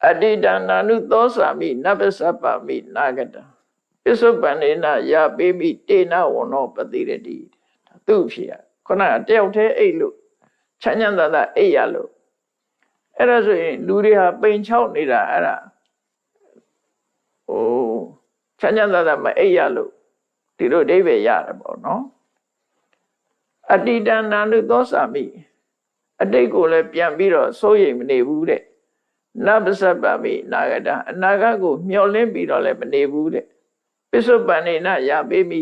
အတိတနာနုသောစာမိနဗ္ဗစပမိနာဂတံပစ္စုပန်နေနယာပေမိတေနဝနောပတိရတိသူ့ဖြစ်ရခုနကတယောက်တည်းအိတ်လို့ချမ်းချမ်းသာသာအိတ်ရလို့အဲ့ဒါဆိုရင်လူတွေဟာပိန်ချောက်နေတာအဲ့ဒါဟိုချမ်းချမ်းသာသာမအိတ်ရလို့ဒီလိုအဓိပ္ပာယ်ရတယ်ပေါ့နော်အတိတနာနုသောစာမိအတိတ်ကိုလည်းပြန်ပြီးတော့စိုးရိမ်မနေဘူးတဲ့နဗ္ဗစပမိနာဂတအနာဂတ်ကိုမျှော်လင့်ပြီးတော့လည်းမနေဘူးတဲ့ပစ္စုပန်နေနယာပေမိ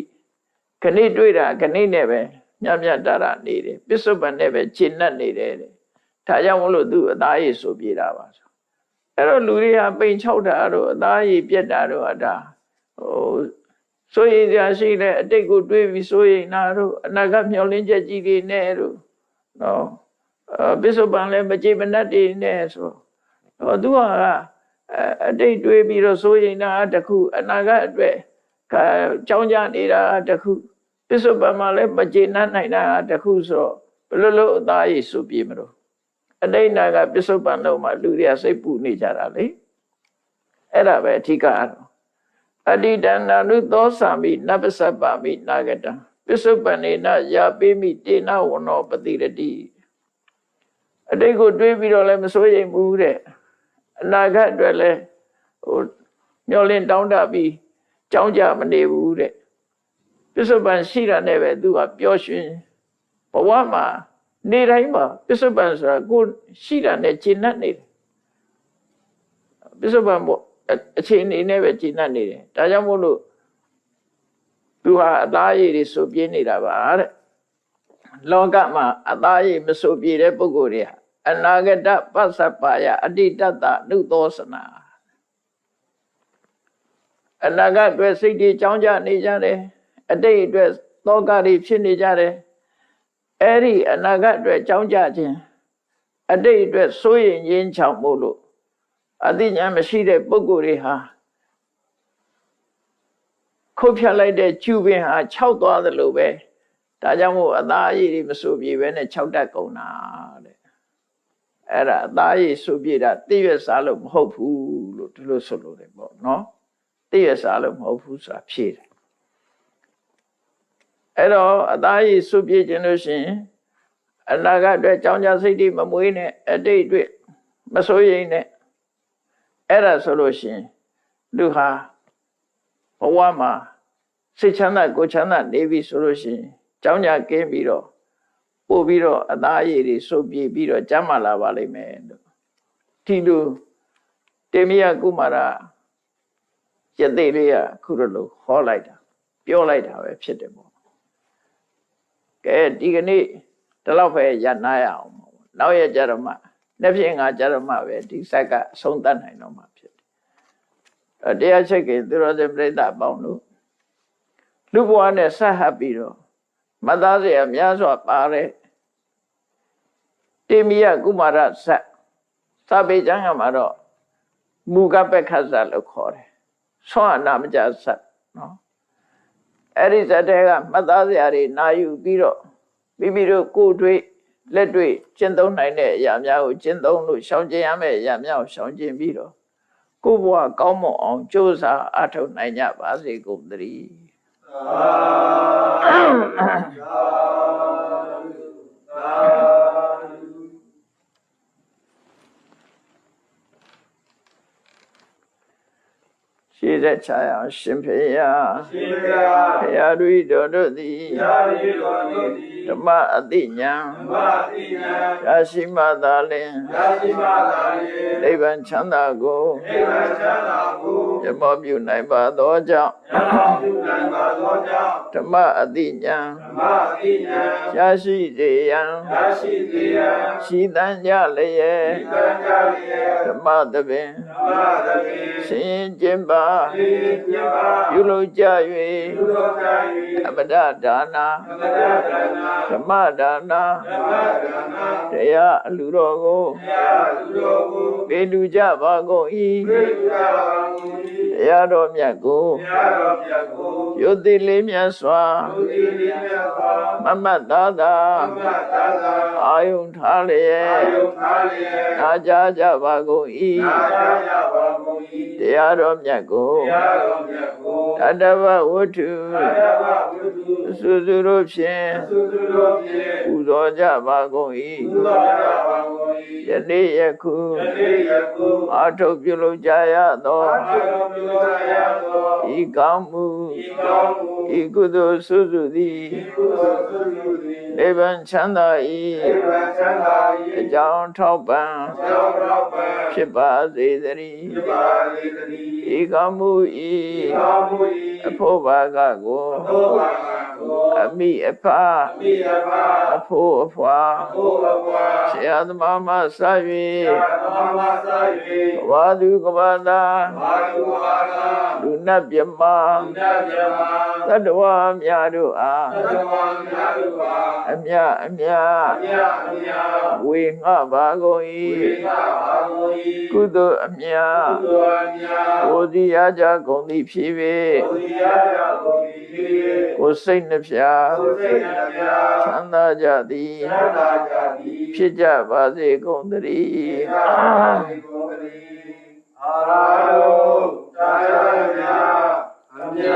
ခဏတွေ့တာခဏနဲ့ပဲညံ့ညံ့တာနေတယ်ပစ္စုပန်နဲ့ပဲခြေနှက်နေတယ်တဲ့ဒါကြောင့်မလို့သူ့အသားရည်ဆိုပြေးတာပါဆိုအဲ့တော့လူတွေဟာပိန်ချောက်တာတို့အသားရည်ပြက်တာတို့အတာဟိုစိုးရိမ်ကြရှိတဲ့အတိတ်ကိုတွေးပြီးစိုးရိမ်တာတို့အနာဂတ်မျှော်လင့်ချက်ကြီးတွေနဲ့တို့နော်ပစ္စုပန်လည်းမကြည်မနှက်တွေနဲ့ဆိုသူကအတိတ်တွေးပြီးတော့စိုးရိမ်တာတခုအနာဂတ်အတွက်ကြောင်းကြနေတာတခုပစ္စုပန်မှာလည်းမကြည်နှက်နိုင်တာတခုဆိုတော့ဘယ်လိုလုပ်အသားရည်စုပြေးမလို့အတိတ်နာကပစ္စုပန်လုံးမှာလူတွေကစိတ်ပူနေကြတာလေအဲ့ဒါပဲအဓိကတော့အတိတနာနုသောစာမိနဗ္ဗစပမိနာဂတံပစ္စုပန်နေနယာပေမိတေနဝနောပတိရတိ အတိတ်ကိုတွေးပြီးတော့လည်းမစိုးရိမ်ဘူးတဲ့အနာဂတ်အတွက်လည်းမျောလင့်တောင်းတပြီးကြောင်းကြမနေဘူးတဲ့ပစ္စုပန်ရှိတာနဲ့ပဲသူကပျော်ရွှင်ဘဝမှာနေတိုင်းမှာပစ္စုပန်ဆိုတာကိုရှိတာနဲ့ကျင့်တတ်နေတယ်ပစ္စုပန်ပေါ့အခြေအနေနဲ့ပဲကျင့်တတ်နေတယ်ဒါကြောင့်မို့လို့သူဟာအသားရည်တွေဆိုပြင်းနေတာပါတဲ့လောကမှာအသားရည်မဆိုပြတဲ့ပုဂ္ဂိုလ်တွေဟာအနာဂတပစ္စပါယအတိတ္တနုသောစနာအနာဂတ်အတွက်စိတ်တွေကြောင်းကြနေကြတယ်အတိတ်အတွက်သောကတွေဖြစ်နေကြတယ်အဲ့ဒီအနာဂတ်အတွက်ကြောင်းကြခြင်းအတိတ်အတွက်စိုးရိမ်ရင်းချောင်မို့လို့အသိဉာဏ်မရှိတဲ့ပုဂ္ဂိုလ်တွေဟာခုတ်ဖြတ်လိုက်တဲ့ကျူပင်ဟာခြောက်သွားသလိုပဲဒါကြောင့်မို့အသားအရည်တွေမဆိုပြေပဲနဲ့ခြောက်တတ်ကုန်တာတဲ့အဲ့ဒါအသားအရည်ဆိုပြေတာသိရစားလို့မဟုတ်ဘူးလို့ဒီလိုဆိုလို့တယ်ပေါ့နော်သိရစားလို့မဟုတ်ဘူးဆိုတာဖြေတယ်အဲ့တော့အသားအရည်ဆိုပြေခြင်းလို့ရှိရင်အနာဂတ်အတွက်ကြောင်းကြစိတ်တွေမမွေးနဲ့အတိတ်အတွက်မစိုးရိမ်နဲ့အဲ့ဒါဆိုလို့ရှိရင်လူဟာဘဝမှာစိတ်ချမ်းသာကိုယ်ချမ်းသာနေပြီဆိုလို့ရှိရင်ကြောင်းကြကင်းပြီးတော့ပို့ပြီးတော့အသားအရည်တွေစုပ်ပြေးပြီးတော့ကျမ်းမာလာပါလိမ့်မယ်လို့ဒီလိုတေမယကုမာရယသိလေးကခုလိုဟောလိုက်တာပြောလိုက်တာပဲဖြစ်တယ်ပေါ့ကဲဒီကနေ့ဒီလောက်ပဲရနာရအောင်ပေါ့နောက်ရကြတော့မှနေ့ဖြင့်ငါကြတော့မှပဲဒီစက်ကအဆုံးသတ်နိုင်တော့မှဖြစ်တယ်တရားချက်ကသူတော်စင်ပြိဿအပေါင်းတို့လူဘဝနဲ့ဆက်ဟပ်ပြီးတော့မသားစရာများစွာပါတဲ့တေမယကုမာရဇတ်စာပေကျမ်းကမှာတော့မူကပက္ခဇတ်လို့ခေါ်တယ်ဆွမ်းအနာမကြဇတ်နော်အဲ့ဒီဇတ်တွေကမသားစရာတွေနာယူပြီးတော့မိမိတို့ကိုယ်တွေ့လက်တွေ့ကျင့်သုံးနိုင်တဲ့အရာများကိုကျင့်သုံးလို့ရှောင်ကျဉ်ရမယ့်အရာများကိုရှောင်ကျဉ်ပြီးတော့ကိုယ်ဘဝကောင်းမွန်အောင်ကြိုးစားအထောက်နိုင်ကြပါစေကုန်သတည်းရှေ့သက်ချာအောင်ရှင်ဖေယဖရာတို့တို့သည်ဓမ္မအတိညာရရှိမှသာလင်နိဗ္ဗာန်ချမ်းသာကိုရမောပြုနိုင်ပါသောကြောင့်ဓမ္မအတိညာရရှိစေရန်ရှိတန်ကြလျက်ဓမ္မသဘင်ဆင်ကျင်ပါပြုလုပ်ကြ၍အပဒဒါနာဓမ္မဒါနာတရားအလူတော်ကိုပေးလူကြပါကုန်၏တရားတော်မြတ်ကိုယုတ်တိလေးမြတ်စွာမမတ်သာသာအာယုန်ထားလျက်နာကြားကြပါကုန်၏တရားတော်မြတ်ကိုတတဝဝတ္ထုစုစုတို့ဖြင့်ပူဇော်ကြပါကုန်၏ယနေ့ယခုအာထုတ်ပြုလုပ်ကြရသောဤကောင်းမှုဤကုသိုလ်စုစုသည်နိဗ္ဗာန်ချမ်းသာ၏အကြောင်းထောက်ပံ့ဖြစ်ပါစေသတည်းဤကောင်းမှုဤအဖို့ဘာကကိုအမိအဖအဖို့အဖွာဆရာသမားမှစ၍ဝါသူကဘာသာလူနတ်မြမသတ္တဝါများတို့အားအမြအမြဝေငှပါကုန်၏ကုသိုလ်အမြဝဇိယကြကုန်သည်ဖြစ်၍ကိုယ်စိတ်နှဖျားချမ်းသာကြသည်ဖြစ်ကြပါစေကုန်သတည်းအာရယုတာယမြအမြ